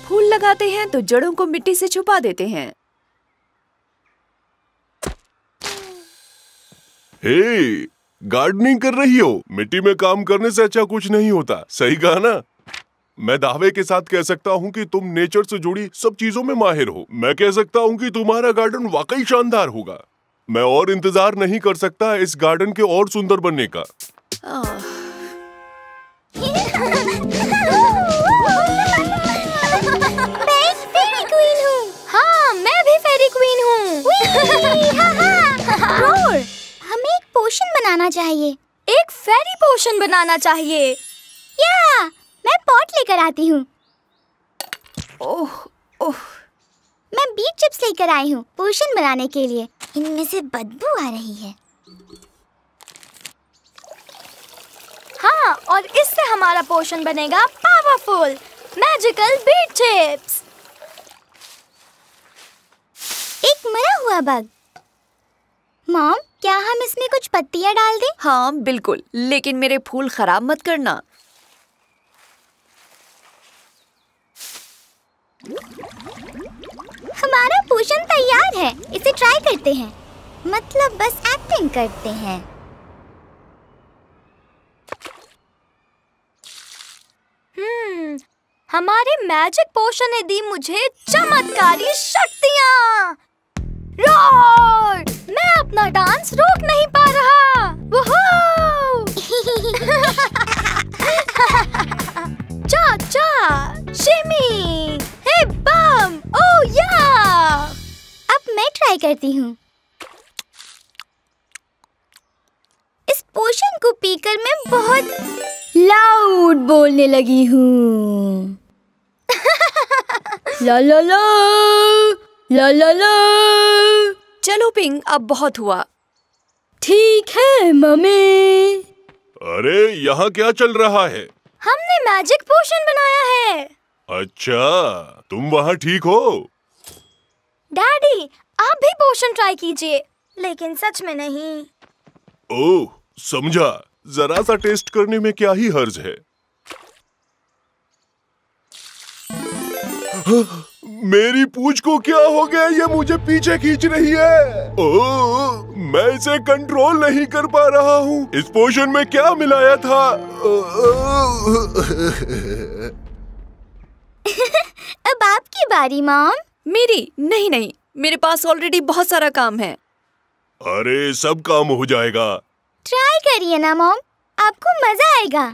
फूल लगाते हैं तो जड़ों को मिट्टी से छुपा देते हैं। हे, गार्डनिंग कर रही हो? मिट्टी में काम करने से अच्छा कुछ नहीं होता, सही कहा ना? मैं दावे के साथ कह सकता हूँ कि तुम नेचर से जुड़ी सब चीजों में माहिर हो। मैं कह सकता हूँ कि तुम्हारा गार्डन वाकई शानदार होगा। मैं और इंतजार नहीं कर सकता इस गार्डन के और सुंदर बनने का। मैं फेरी क्वीन हूँ। हाँ, मैं भी फेरी क्वीन हूँ। हमें एक पोशन बनाना चाहिए। एक फेरी पोशन बनाना चाहिए। या, मैं पॉट लेकर आती हूँ। ओह ओह, मैं बीट चिप्स लेकर आई हूँ पोशन बनाने के लिए। इनमें से बदबू आ रही है। हाँ, और इससे हमारा पोशन बनेगा पावरफुल मैजिकल बीट चिप्स। एक मरा हुआ बग। मॉम, क्या हम इसमें कुछ पत्तियाँ डाल दें? हाँ बिल्कुल, लेकिन मेरे फूल खराब मत करना। हमारा पोशन तैयार है, इसे ट्राई करते हैं। मतलब बस एक्टिंग करते हैं। हमारे मैजिक पोशन ने दी मुझे चमत्कारी शक्तियाँ। रोर! मैं अपना डांस रोक नहीं पा रहा। वुहू! चा चा, शिमी, हे बम, ओह या! अब मैं ट्राई करती हूँ। इस पोशन को पीकर मैं बहुत लाउड बोलने लगी हूँ। ला ला ला, ला ला ला। चलो पिंग, अब बहुत हुआ। ठीक है मम्मी। अरे यहाँ क्या चल रहा है? हमने मैजिक पोशन बनाया है। अच्छा, तुम वहाँ ठीक हो? डैडी, आप भी पोशन ट्राई कीजिए, लेकिन सच में नहीं। ओह, समझा। जरा सा टेस्ट करने में क्या ही हर्ज है। मेरी पूंछ को क्या हो गया? ये मुझे पीछे खींच रही है। ओह, मैं इसे कंट्रोल नहीं कर पा रहा हूँ। इस पोशन में क्या मिलाया था? अब आपकी बारी मॉम। मेरी? नहीं नहीं, मेरे पास ऑलरेडी बहुत सारा काम है। अरे सब काम हो जाएगा। ट्राई करिए ना मॉम, आपको मजा आएगा।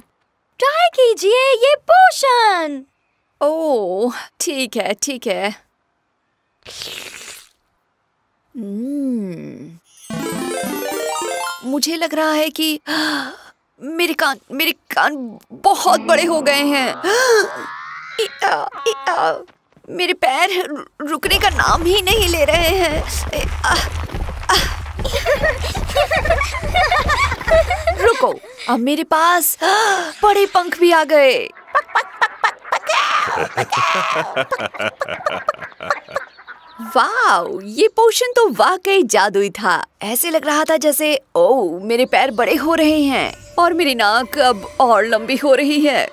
ट्राई कीजिए ये पोशन। ओह ठीक है ठीक है। मुझे लग रहा है कि मेरे कान बहुत बड़े हो गए हैं। मेरे पैर रुकने का नाम ही नहीं ले रहे हैं। रुको, अब मेरे पास बड़े पंख भी आ गए। वाओ, ये पोशन तो वाकई जादुई था। ऐसे लग रहा था जैसे ओह मेरे पैर बड़े हो रहे हैं और मेरी नाक अब और लंबी हो रही है।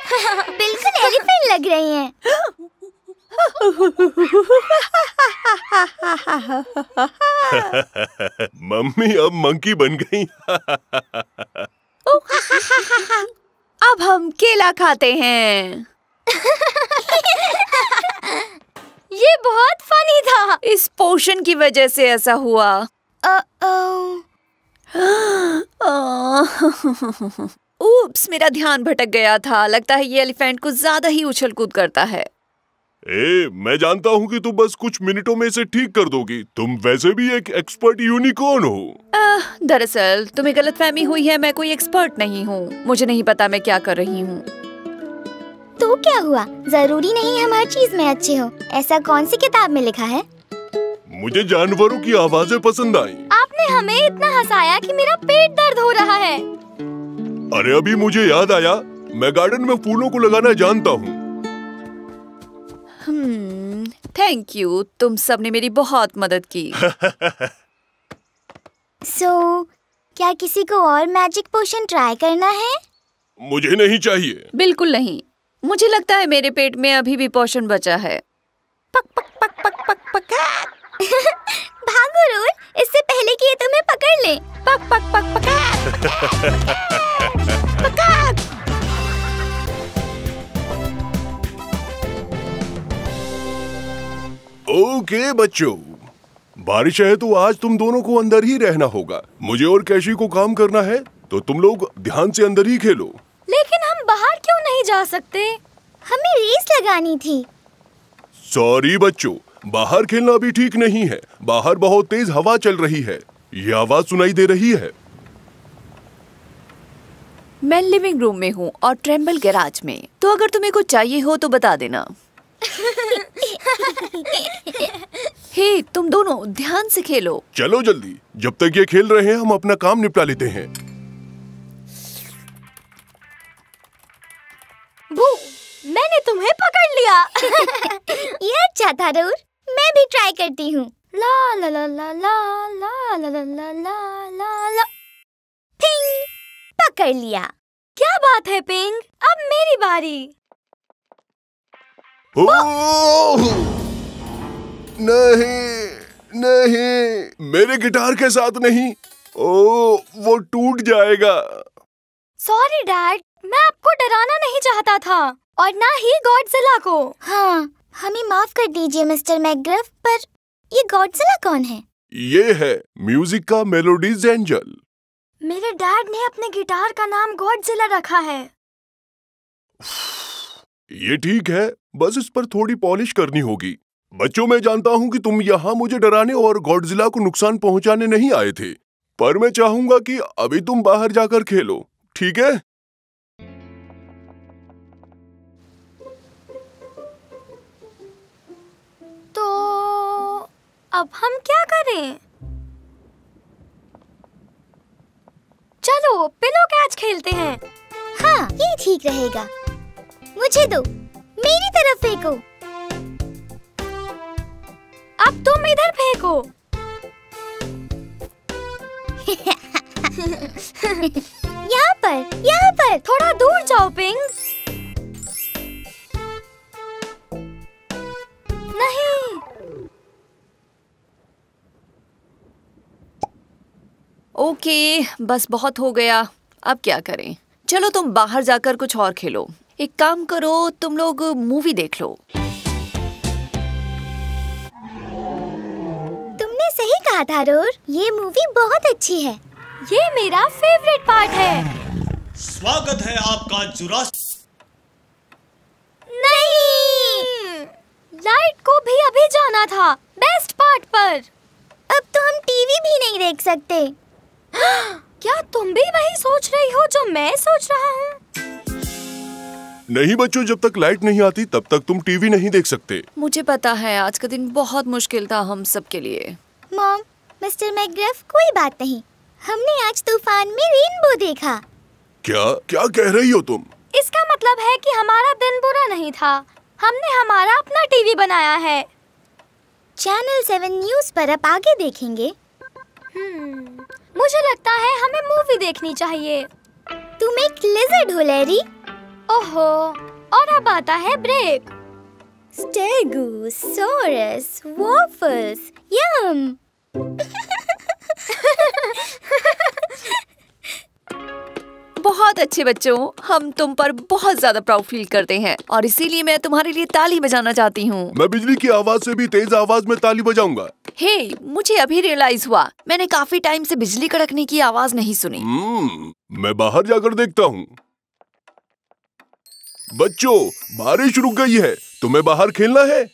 बिल्कुल एलिफेंट लग रही हैं। मम्मी अब मंकी बन गई। अब हम केला खाते हैं। ये बहुत फनी था। इस पोशन की वजह से ऐसा हुआ। उप्स, मेरा ध्यान भटक गया था। लगता है ये एलिफेंट कुछ ज्यादा ही उछल कूद करता है। मैं जानता हूँ कि तुम बस कुछ मिनटों में इसे ठीक कर दोगी। तुम वैसे भी एक एक्सपर्ट यूनिकॉर्न हो। दरअसल तुम्हें गलतफहमी हुई है, मैं कोई एक्सपर्ट नहीं हूँ। मुझे नहीं पता मैं क्या कर रही हूँ। तो क्या हुआ? जरूरी नहीं हम हर चीज में अच्छे हो। ऐसा कौन सी किताब में लिखा है? मुझे जानवरों की आवाजें पसंद आई। आपने हमें इतना हंसाया कि मेरा पेट दर्द हो रहा है। अरे अभी मुझे याद आया, मैं गार्डन में फूलों को लगाना जानता हूँ। थैंक यू, तुम सबने मेरी बहुत मदद की। क्या किसी को और मैजिक पोशन ट्राई करना है? मुझे नहीं चाहिए। बिल्कुल नहीं। मुझे लगता है मेरे पेट में अभी भी पोशन बचा है। पक पक पक पक पक पक। भागो रूल, इससे पहले कि ये तुम्हें पकड़ ले। पक पक पक पक। पक। ओके बच्चों, बारिश है तो आज तुम दोनों को अंदर ही रहना होगा। मुझे और कैशी को काम करना है, तो तुम लोग ध्यान से अंदर ही खेलो। लेकिन हम बाहर क्यों नहीं जा सकते? हमें रेस लगानी थी। सॉरी बच्चों, बाहर खेलना भी ठीक नहीं है। बाहर बहुत तेज हवा चल रही है। ये आवाज सुनाई दे रही है। मैं लिविंग रूम में हूँ और ट्रेम्बल गैराज में, तो अगर तुम्हें कुछ चाहिए हो तो बता देना। हे, तुम दोनों ध्यान से खेलो। चलो जल्दी, जब तक ये खेल रहे हैं हम अपना काम निपटा लेते हैं। मैंने तुम्हें पकड़ लिया। ये अच्छा था रूल, मैं भी ट्राई करती हूँ। ला ला ला ला ला ला ला ला ला ला ला ला। पिंग, पकड़ लिया। क्या बात है पिंग, अब मेरी बारी। नहीं नहीं, मेरे गिटार के साथ नहीं। वो टूट जाएगा। सॉरी डैड, मैं आपको डराना नहीं चाहता था, और ना ही गॉडजिला को। हाँ, हमें माफ कर दीजिए मिस्टर मैकग्रफ, पर ये गॉडजिला कौन है? ये है म्यूजिक का मेलोडीज एंजल। मेरे डैड ने अपने गिटार का नाम गॉडजिला रखा है। ये ठीक है, बस इस पर थोड़ी पॉलिश करनी होगी। बच्चों, मैं जानता हूँ कि तुम यहाँ मुझे डराने और गॉडजिला को नुकसान पहुँचाने नहीं आए थे, पर मैं चाहूंगा कि अभी तुम बाहर जाकर खेलो, ठीक है? तो अब हम क्या करें? चलो पिलो कैच खेलते हैं। हाँ, ये ठीक रहेगा। मुझे दो, मेरी तरफ फेंको। अब तुम इधर फेंको। यहाँ पर थोड़ा दूर जाओ पिंग। नहीं। ओके, बस बहुत हो गया। अब क्या करें? चलो तुम बाहर जाकर कुछ और खेलो। एक काम करो, तुम लोग मूवी देख लो। तुमने सही कहा था रोर, ये मूवी बहुत अच्छी है। ये मेरा फेवरेट पार्ट है। स्वागत है आपका नहीं, लाइट को भी अभी जाना था, बेस्ट पार्ट पर। अब तो हम टीवी भी नहीं देख सकते। क्या तुम भी वही सोच रही हो जो मैं सोच रहा हूँ? नहीं बच्चों, जब तक लाइट नहीं आती तब तक तुम टीवी नहीं देख सकते। मुझे पता है, आज का दिन बहुत मुश्किल था हम सब के लिए। मॉम, मिस्टर मैकग्रफ, कोई बात नहीं। हमने आज तूफान में रेनबो देखा। क्या क्या कह रही हो तुम? इसका मतलब है कि हमारा दिन बुरा नहीं था। हमने हमारा अपना टीवी बनाया है। चैनल 7 न्यूज़ पर अब आगे देखेंगे। मुझे लगता है हमें मूवी देखनी चाहिए। तुम एक लिजर्ड हो लैरी। ओहो, और अब आता है ब्रेक। स्टेगोसॉरस वॉफल्स, यम। बहुत अच्छे बच्चों, हम तुम पर बहुत ज्यादा प्राउड फील करते हैं और इसीलिए मैं तुम्हारे लिए ताली बजाना चाहती हूँ। मैं बिजली की आवाज से भी तेज आवाज में ताली बजाऊंगा। हे, मुझे अभी रियलाइज हुआ, मैंने काफी टाइम से बिजली कड़कने की आवाज नहीं सुनी। मैं बाहर जाकर देखता हूँ। बच्चों, बारिश रुक गई है, तुम्हें बाहर खेलना है?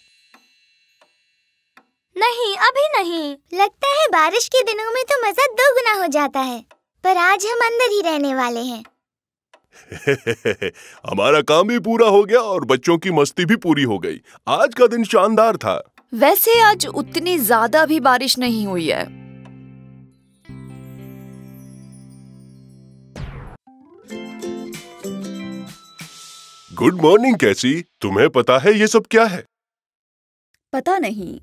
नहीं, अभी नहीं। लगता है बारिश के दिनों में तो मजा दोगुना हो जाता है, पर आज हम अंदर ही रहने वाले हैं। हमारा काम भी पूरा हो गया और बच्चों की मस्ती भी पूरी हो गई। आज का दिन शानदार था। वैसे आज उतनी ज्यादा भी बारिश नहीं हुई है। गुड मॉर्निंग कैसी, तुम्हें पता है ये सब क्या है? पता नहीं।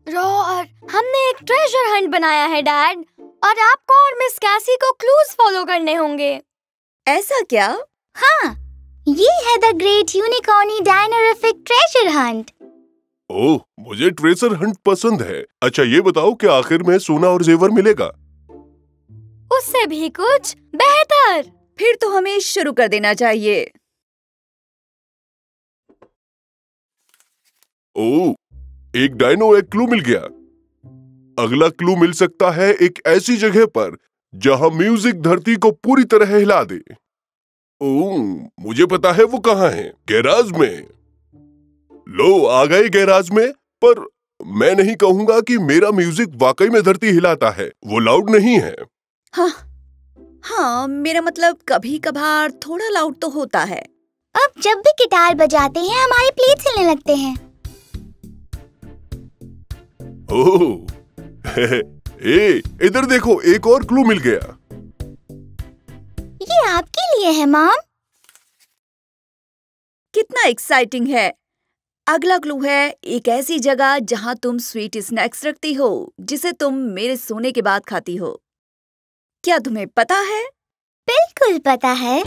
रॉर, हमने एक ट्रेजर हंट बनाया है डैड, और आपको और मिस कैसी को क्लूज फॉलो करने होंगे। ऐसा क्या? हाँ, ये है द ग्रेट यूनिकॉर्नी डायनोरिफिक ट्रेजर हंट। ओह, मुझे ट्रेजर हंट पसंद है। अच्छा ये बताओ कि आखिर में सोना और जेवर मिलेगा? उससे भी कुछ बेहतर। फिर तो हमें शुरू कर देना चाहिए। ओह, एक डायनो एक क्लू मिल गया। अगला क्लू मिल सकता है एक ऐसी जगह पर जहां म्यूजिक धरती को पूरी तरह हिला दे। ओह, मुझे पता है वो कहाँ है। गैराज में। लो, आ गए गैराज में। पर मैं नहीं कहूंगा कि मेरा म्यूजिक वाकई में धरती हिलाता है। वो लाउड नहीं है। हाँ, मेरा मतलब कभी कभार थोड़ा लाउड तो होता है। अब जब भी गिटार बजाते हैं हमारे प्लेट्स हिलने लगते हैं। ओह, इधर देखो, एक और क्लू मिल गया। ये आपके लिए है मॉम। कितना एक्साइटिंग है। अगला क्लू है एक ऐसी जगह जहां तुम स्वीट स्नैक्स रखती हो जिसे तुम मेरे सोने के बाद खाती हो। क्या तुम्हें पता है? बिल्कुल पता है।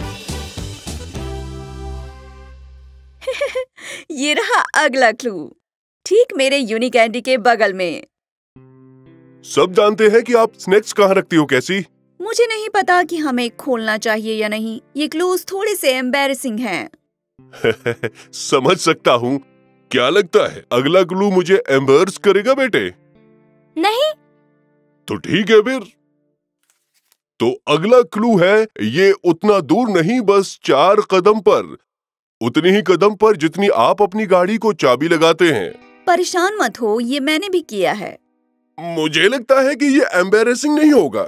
ये रहा अगला क्लू, ठीक मेरे यूनिक कैंडी के बगल में। सब जानते हैं कि आप स्नैक्स कहाँ रखती हो कैसी। मुझे नहीं पता कि हमें खोलना चाहिए या नहीं। ये क्लूज थोड़े से एम्बैरेसिंग हैं। समझ सकता हूँ। क्या लगता है अगला क्लू मुझे एम्बैरस करेगा बेटे? नहीं। तो ठीक है फिर। तो अगला क्लू है, ये उतना दूर नहीं, बस 4 कदम पर, उतनी ही कदम पर जितनी आप अपनी गाड़ी को चाबी लगाते हैं। परेशान मत हो, ये मैंने भी किया है। मुझे लगता है कि ये एम्बैरेसिंग नहीं होगा।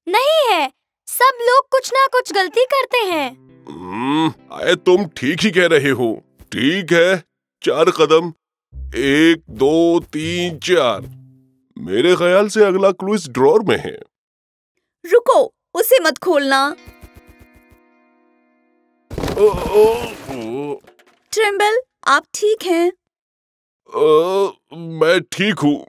नहीं है, सब लोग कुछ ना कुछ गलती करते हैं। तुम ठीक ही कह रहे हो। ठीक है, 4 कदम, 1 2 3 4। मेरे ख्याल से अगला क्लू इस ड्रॉर में है। रुको, उसे मत खोलना। ट्रिम्बल, आप ठीक हैं? मैं ठीक हूँ।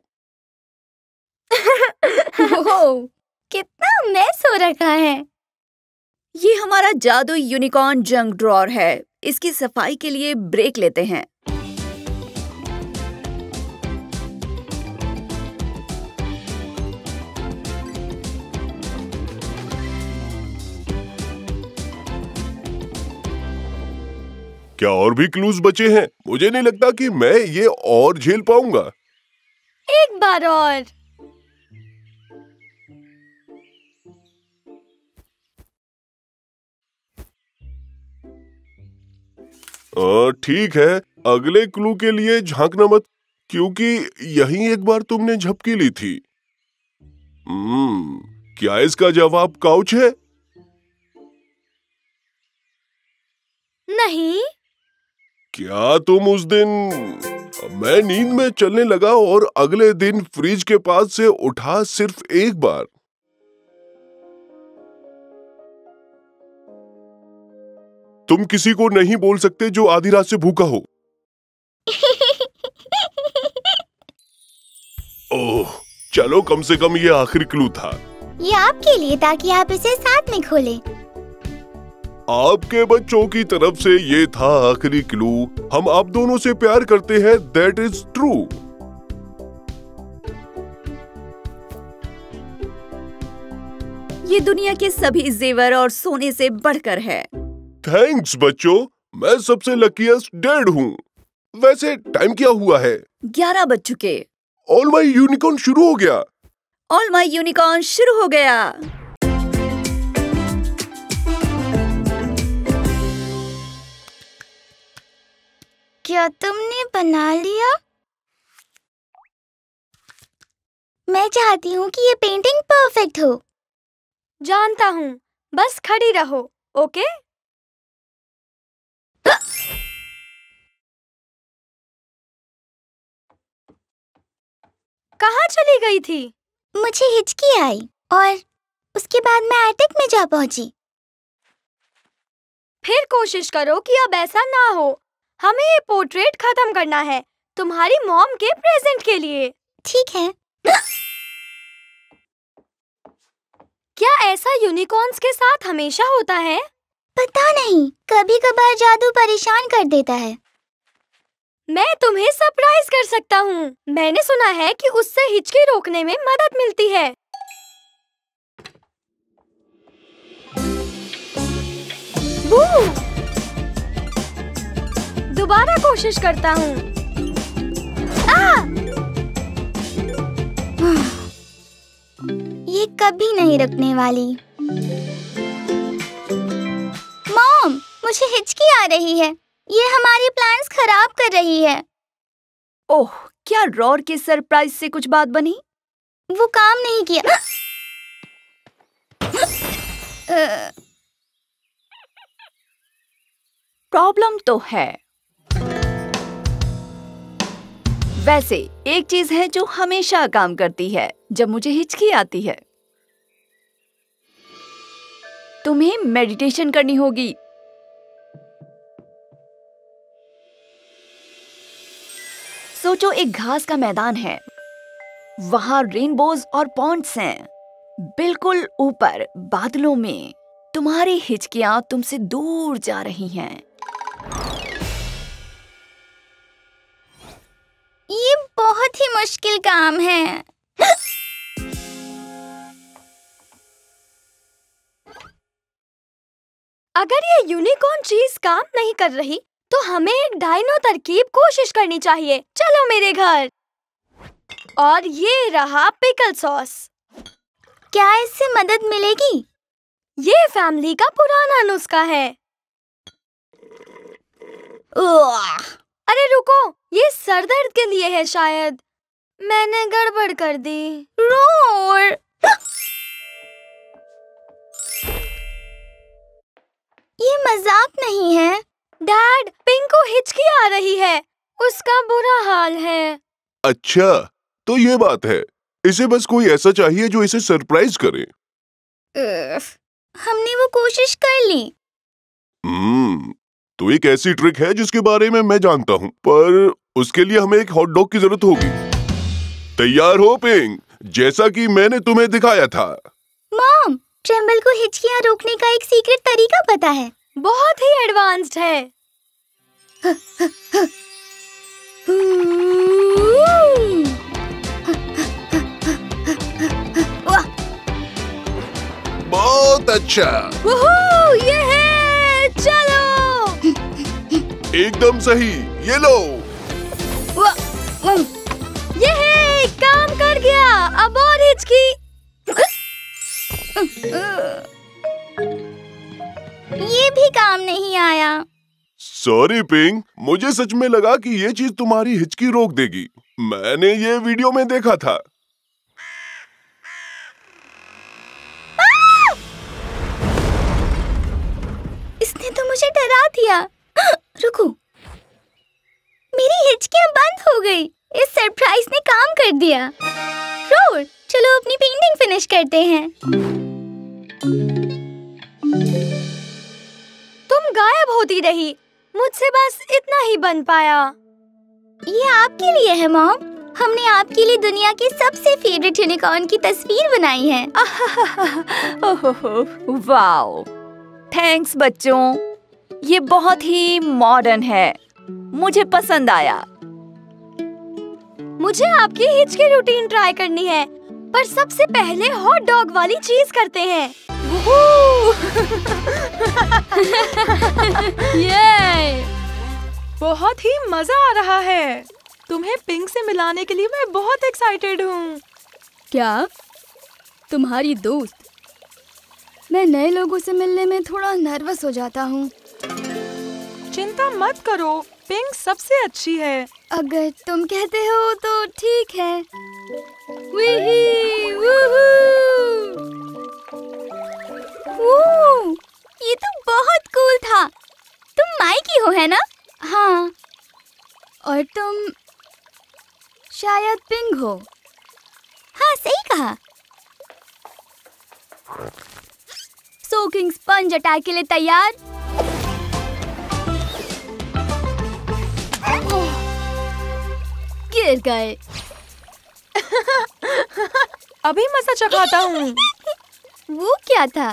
कितना मेस हो रखा है। ये हमारा जादू यूनिकॉर्न जंक ड्रॉर है। इसकी सफाई के लिए ब्रेक लेते हैं। क्या और भी क्लूज बचे हैं? मुझे नहीं लगता कि मैं ये और झेल पाऊंगा। एक बार और। ठीक है, अगले क्लू के लिए झांकना मत, क्योंकि यहीं एक बार तुमने झपकी ली थी। क्या इसका जवाब काउच है? नहीं। क्या तुम उस दिन मैं नींद में चलने लगा और अगले दिन फ्रिज के पास से उठा सिर्फ एक बार? तुम किसी को नहीं बोल सकते जो आधी रात से भूखा हो। ओह, चलो कम से कम ये आखिरी क्लू था। ये आपके लिए ताकि आप इसे साथ में खोलें। आपके बच्चों की तरफ से ये था आखिरी क्लू। हम आप दोनों से प्यार करते हैं, दैट इज ट्रू। ये दुनिया के सभी जेवर और सोने से बढ़कर है। थैंक्स बच्चों, मैं सबसे लकीएस्ट डैड हूँ। वैसे टाइम क्या हुआ है? 11 बज चुके। ऑल माय यूनिकॉर्न शुरू हो गया। ऑल माय यूनिकॉर्न शुरू हो गया। क्या तुमने बना लिया? मैं चाहती हूँ कि ये पेंटिंग परफेक्ट हो। जानता हूँ, बस खड़ी रहो, ओके? कहाँ चली गई थी? मुझे हिचकी आई और उसके बाद मैं एटिक में जा पहुंची। फिर कोशिश करो कि अब ऐसा ना हो। हमें ये पोर्ट्रेट खत्म करना है, तुम्हारी मॉम के प्रेजेंट के लिए। ठीक है। क्या ऐसा यूनिकॉर्न्स के साथ हमेशा होता है? पता नहीं, कभी कभार जादू परेशान कर देता है। मैं तुम्हें सरप्राइज कर सकता हूँ। मैंने सुना है कि उससे हिचकी रोकने में मदद मिलती है। दोबारा कोशिश करता हूँ। ये कभी नहीं रुकने वाली। मॉम, मुझे हिचकी आ रही है। ये हमारी प्लान्स खराब कर रही है। ओह, क्या रॉर के सरप्राइज से कुछ बात बनी? वो काम नहीं किया। प्रॉब्लम तो है। वैसे एक चीज है जो हमेशा काम करती है जब मुझे हिचकी आती है। तुम्हें मेडिटेशन करनी होगी। सोचो, एक घास का मैदान है, वहां रेनबोज और पॉन्ड्स हैं। बिल्कुल ऊपर बादलों में तुम्हारी हिचकियां तुमसे दूर जा रही हैं। ये बहुत ही मुश्किल काम है। अगर ये यूनिकॉर्न चीज काम नहीं कर रही, तो हमें एक डायनो तरकीब कोशिश करनी चाहिए। चलो मेरे घर। और ये रहा पिकल सॉस। क्या इससे मदद मिलेगी? ये फैमिली का पुराना नुस्खा है। अरे रुको, ये सर दर्द के लिए है शायद। मैंने गड़बड़ कर दी। रोर, ये मजाक नहीं है। डैड, पिंक को हिचकी आ रही है। उसका बुरा हाल है। अच्छा, तो ये बात है। इसे बस कोई ऐसा चाहिए जो इसे सरप्राइज करे। हमने वो कोशिश कर ली। तो एक ऐसी ट्रिक है जिसके बारे में मैं जानता हूँ, पर उसके लिए हमें एक हॉट डॉग की जरूरत होगी। तैयार हो पिंक, जैसा कि मैंने तुम्हें दिखाया था। मॉम, ट्रेम्बल को हिचकियां रोकने का एक सीक्रेट तरीका पता है। बहुत ही एडवांस्ड है। बहुत अच्छा। ये है, चलो। एकदम सही, ये लो। ये है, काम कर गया। अब और हिचकी। ये भी काम नहीं आया। सॉरी पिंक, मुझे सच में लगा कि ये चीज तुम्हारी हिचकी रोक देगी। मैंने ये वीडियो में देखा था। इसने तो मुझे डरा दिया। रुको, मेरी हिचकियां बंद हो गई। इस सरप्राइज ने काम कर दिया। रोर, चलो अपनी पेंटिंग फिनिश करते हैं। तुम गायब होती रही। मुझसे बस इतना ही बन पाया। ये आपके लिए है मॉम। हमने आपके लिए दुनिया की सबसे फेवरेट यूनिकॉर्न की तस्वीर बनाई है। ओहो, वाओ। थैंक्स बच्चों, ये बहुत ही मॉडर्न है, मुझे पसंद आया। मुझे आपकी हिच की रूटीन ट्राई करनी है, पर सबसे पहले हॉट डॉग वाली चीज करते हैं। ये बहुत ही मजा आ रहा है। तुम्हें पिंक से मिलाने के लिए मैं बहुत एक्साइटेड हूँ। क्या तुम्हारी दोस्त? मैं नए लोगों से मिलने में थोड़ा नर्वस हो जाता हूँ। चिंता मत करो, पिंक सबसे अच्छी है। अगर तुम कहते हो तो ठीक है। वीही, वूहू! ओह, ये तो बहुत कूल था। तुम माइकी हो, है ना? हाँ, और तुम शायद पिंक हो। हाँ, सही कहा। सोकिंग स्पंज अटैक के लिए तैयार? गिर गए। अभी मजा चखाता हूँ। वो क्या था?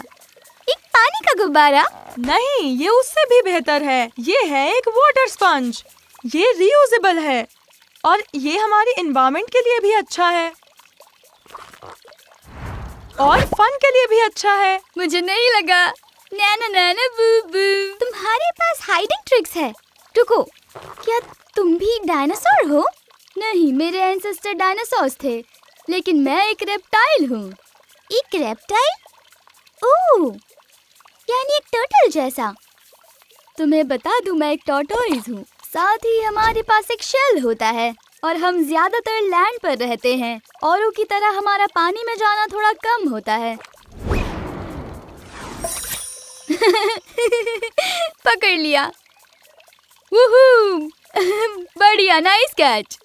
एक पानी का गुब्बारा? नहीं, ये उससे भी बेहतर है। ये है एक वाटर स्पंज। ये रीयूजेबल है और ये हमारी एनवायरनमेंट के लिए भी अच्छा है और फन के लिए भी अच्छा है। मुझे नहीं लगा। नैना नैना बू बू। तुम्हारे पास हाइडिंग ट्रिक्स है। रुको, क्या तुम भी डायनासोर हो? नहीं, मेरे एंसेस्टर डायनासोर्स थे, लेकिन मैं एक रेप्टाइल हूँ। एक रेप्टाइल? ओह, यानी एक टर्टल जैसा। तुम्हें बता दूं, मैं एक टॉर्टोइज हूँ। साथ ही हमारे पास एक शेल होता है और हम ज्यादातर लैंड पर रहते हैं। औरों की तरह हमारा पानी में जाना थोड़ा कम होता है। पकड़ लिया। वूहू! बढ़िया, नाइस कैच।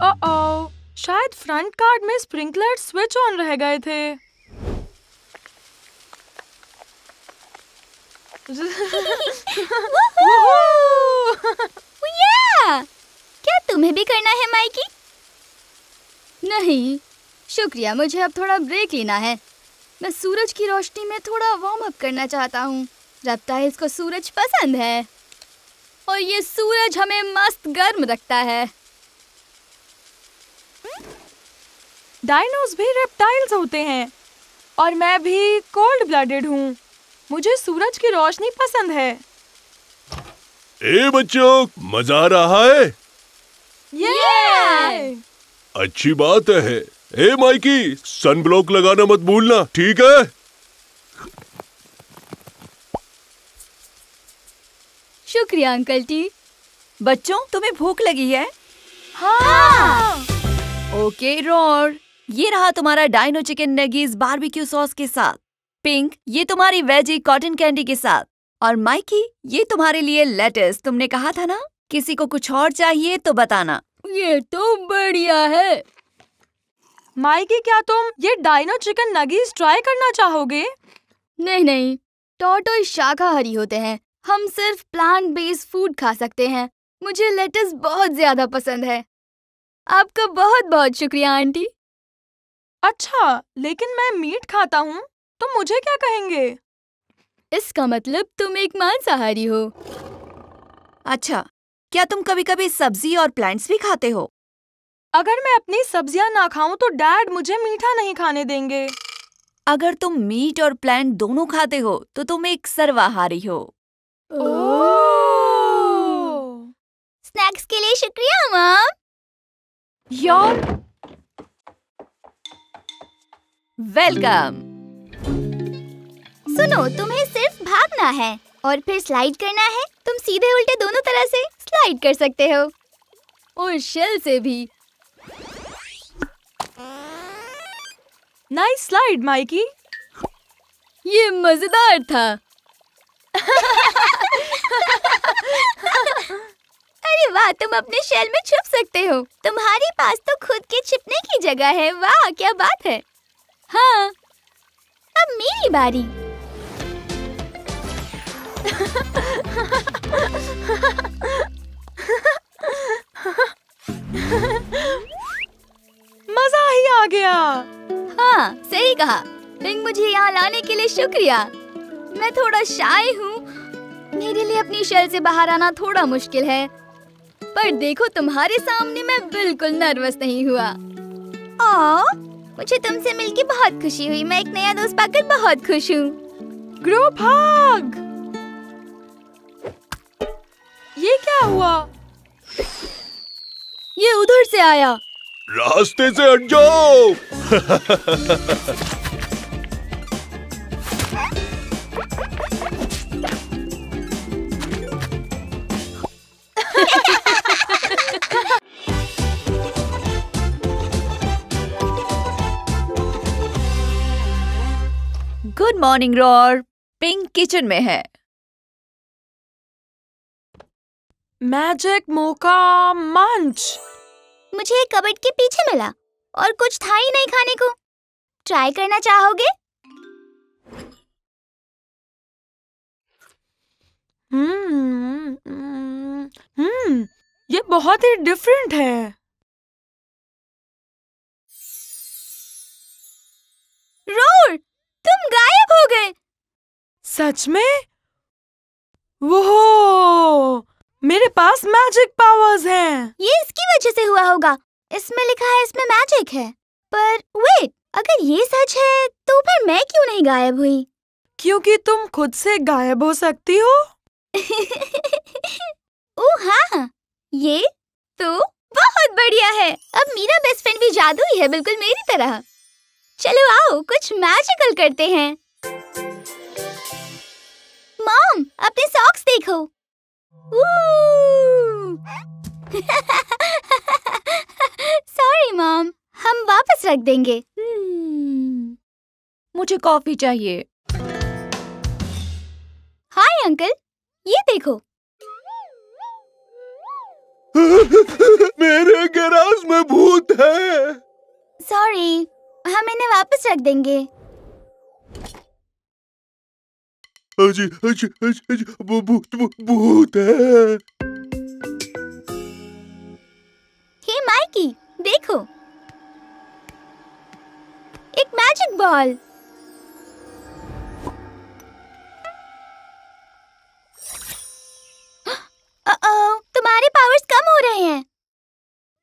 ओह, शायद फ्रंट कार्ड में स्प्रिंकलर स्विच ऑन रह गए थे। क्या तुम्हें भी करना है, माइकी? नहीं शुक्रिया, मुझे अब थोड़ा ब्रेक लेना है। मैं सूरज की रोशनी में थोड़ा वार्म अप करना चाहता हूँ। रेप्टाइल्स को सूरज पसंद है और ये सूरज हमें मस्त गर्म रखता है। डायनोस भी रेप्टाइल्स होते हैं और मैं भी कोल्ड ब्लडेड हूँ। मुझे सूरज की रोशनी पसंद है। ए बच्चों, मजा आ रहा है? ये अच्छी बात है। ए माइकी, सन ब्लॉक लगाना मत भूलना, ठीक है? शुक्रिया अंकल टी। बच्चों, तुम्हें भूख लगी है? हाँ। ओके रोर, ये रहा तुम्हारा डाइनो चिकन नगीज बारबेक्यू सॉस के साथ। पिंक, ये तुम्हारी वेजी कॉटन कैंडी के साथ। और माइकी, ये तुम्हारे लिए लेटस। तुमने कहा था ना, किसी को कुछ और चाहिए तो बताना। ये तो बढ़िया है। माइकी, क्या तुम ये डाइनो चिकन नगीज ट्राई करना चाहोगे? नहीं नहीं, टॉर्टोइज शाकाहारी होते हैं। हम सिर्फ प्लांट बेस्ड फूड खा सकते हैं। मुझे लेटस बहुत ज्यादा पसंद है। आपका बहुत बहुत शुक्रिया आंटी। अच्छा, लेकिन मैं मीट खाता हूँ, तो मुझे क्या कहेंगे? इसका मतलब तुम एक मांसाहारी हो। अच्छा, क्या तुम कभी कभी सब्जी और प्लांट्स भी खाते हो? अगर मैं अपनी सब्जियां ना खाऊं तो डैड मुझे मीठा नहीं खाने देंगे। अगर तुम मीट और प्लांट दोनों खाते हो तो तुम एक सर्वाहारी हो। स्नैक्स के लिए शुक्रिया मॉम। Your welcome. सुनो, तुम्हें सिर्फ भागना है और फिर स्लाइड करना है। तुम सीधे उल्टे दोनों तरह से स्लाइड कर सकते हो। और शेल से भी। Nice slide Mikey. ये मजेदार था। अरे वाह, तुम अपने शेल में छुप सकते हो। तुम्हारे पास तो खुद के छिपने की जगह है। वाह, क्या बात है। हाँ, अब मेरी बारी। मजा ही आ गया। हाँ, सही कहा। पिंक, मुझे यहाँ लाने के लिए शुक्रिया। मैं थोड़ा शाय हूँ, मेरे लिए अपनी शेल से बाहर आना थोड़ा मुश्किल है, पर देखो तुम्हारे सामने मैं बिल्कुल नर्वस नहीं हुआ। मुझे तुमसे मिलके बहुत खुशी हुई। मैं एक नया दोस्त पाकर बहुत खुश हूँ। Group hug. ये क्या हुआ? ये उधर से आया। रास्ते से हट जाओ। Good morning roar. Pink kitchen में है। मैजिक मोका मंच। मुझे एक कबर्ड के पीछे मिला और कुछ था ही नहीं खाने को। ट्राई करना चाहोगे? ये बहुत ही डिफरेंट है। रोर, तुम गायब हो गए। सच में? वो मेरे पास मैजिक पावर्स हैं। ये इसकी वजह से हुआ होगा। इसमें लिखा है इसमें मैजिक है। पर वेट, अगर ये सच है तो फिर मैं क्यों नहीं गायब हुई? क्योंकि तुम खुद से गायब हो सकती हो। ओह हाँ, ये तो बहुत बढ़िया है। अब मेरा बेस्ट फ्रेंड भी जादुई है, बिल्कुल मेरी तरह। चलो आओ कुछ मैजिकल करते हैं। मॉम, अपने सॉक्स देखो। सॉरी मॉम, हम वापस रख देंगे। मुझे कॉफी चाहिए। हाय अंकल, ये देखो। मेरे गैराज में भूत है। सॉरी, हम इन्हें वापस रख देंगे। अजी, अजी, अजी, अजी, भूत है। हे माइकी, देखो, एक मैजिक बॉल। तुम्हारे पावर्स कम हो रहे हैं।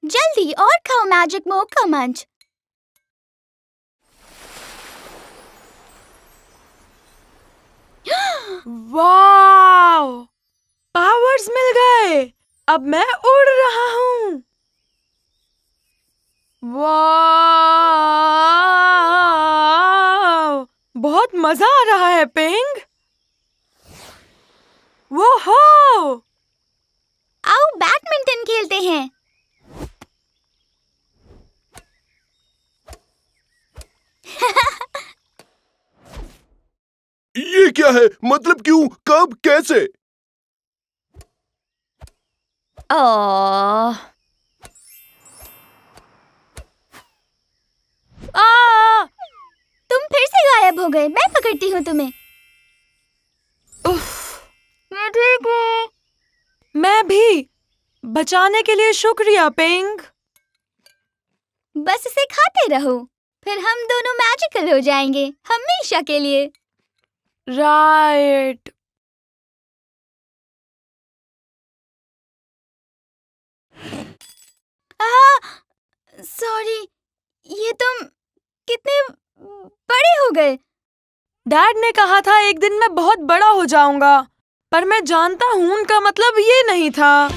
जल्दी और खाओ मैजिक मोका मंच। वाव! पावर्स मिल गए। अब मैं उड़ रहा हूँ। वाव! बहुत मजा आ रहा है पिंक। वो हो! आओ बैडमिंटन खेलते हैं। ये क्या है? मतलब क्यों? कब? कैसे? तुम फिर से गायब हो गए। मैं पकड़ती हूँ तुम्हें। मैं ठीक हूँ। मैं भी। बचाने के लिए शुक्रिया पिंक। बस इसे खाते रहो, फिर हम दोनों मैजिकल हो जाएंगे हमेशा के लिए। राइट। सॉरी, ये तुम कितने बड़े हो गए। डैड ने कहा था एक दिन मैं बहुत बड़ा हो जाऊंगा, पर मैं जानता हूँ उनका मतलब ये नहीं था।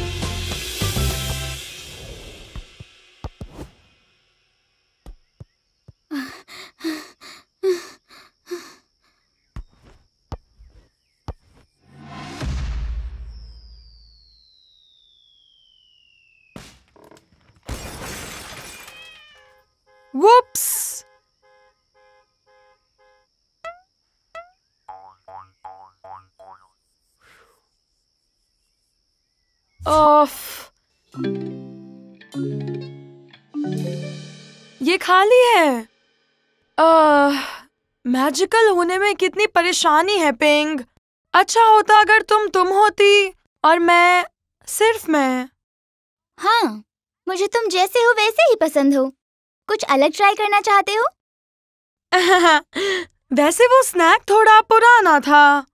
Whoops! ये खाली है। मैजिकल होने में कितनी परेशानी है पिंग। अच्छा होता अगर तुम होती और मैं सिर्फ मैं। हाँ, मुझे तुम जैसे हो वैसे ही पसंद हो। कुछ अलग ट्राई करना चाहते हो? वैसे वो स्नैक थोड़ा पुराना था।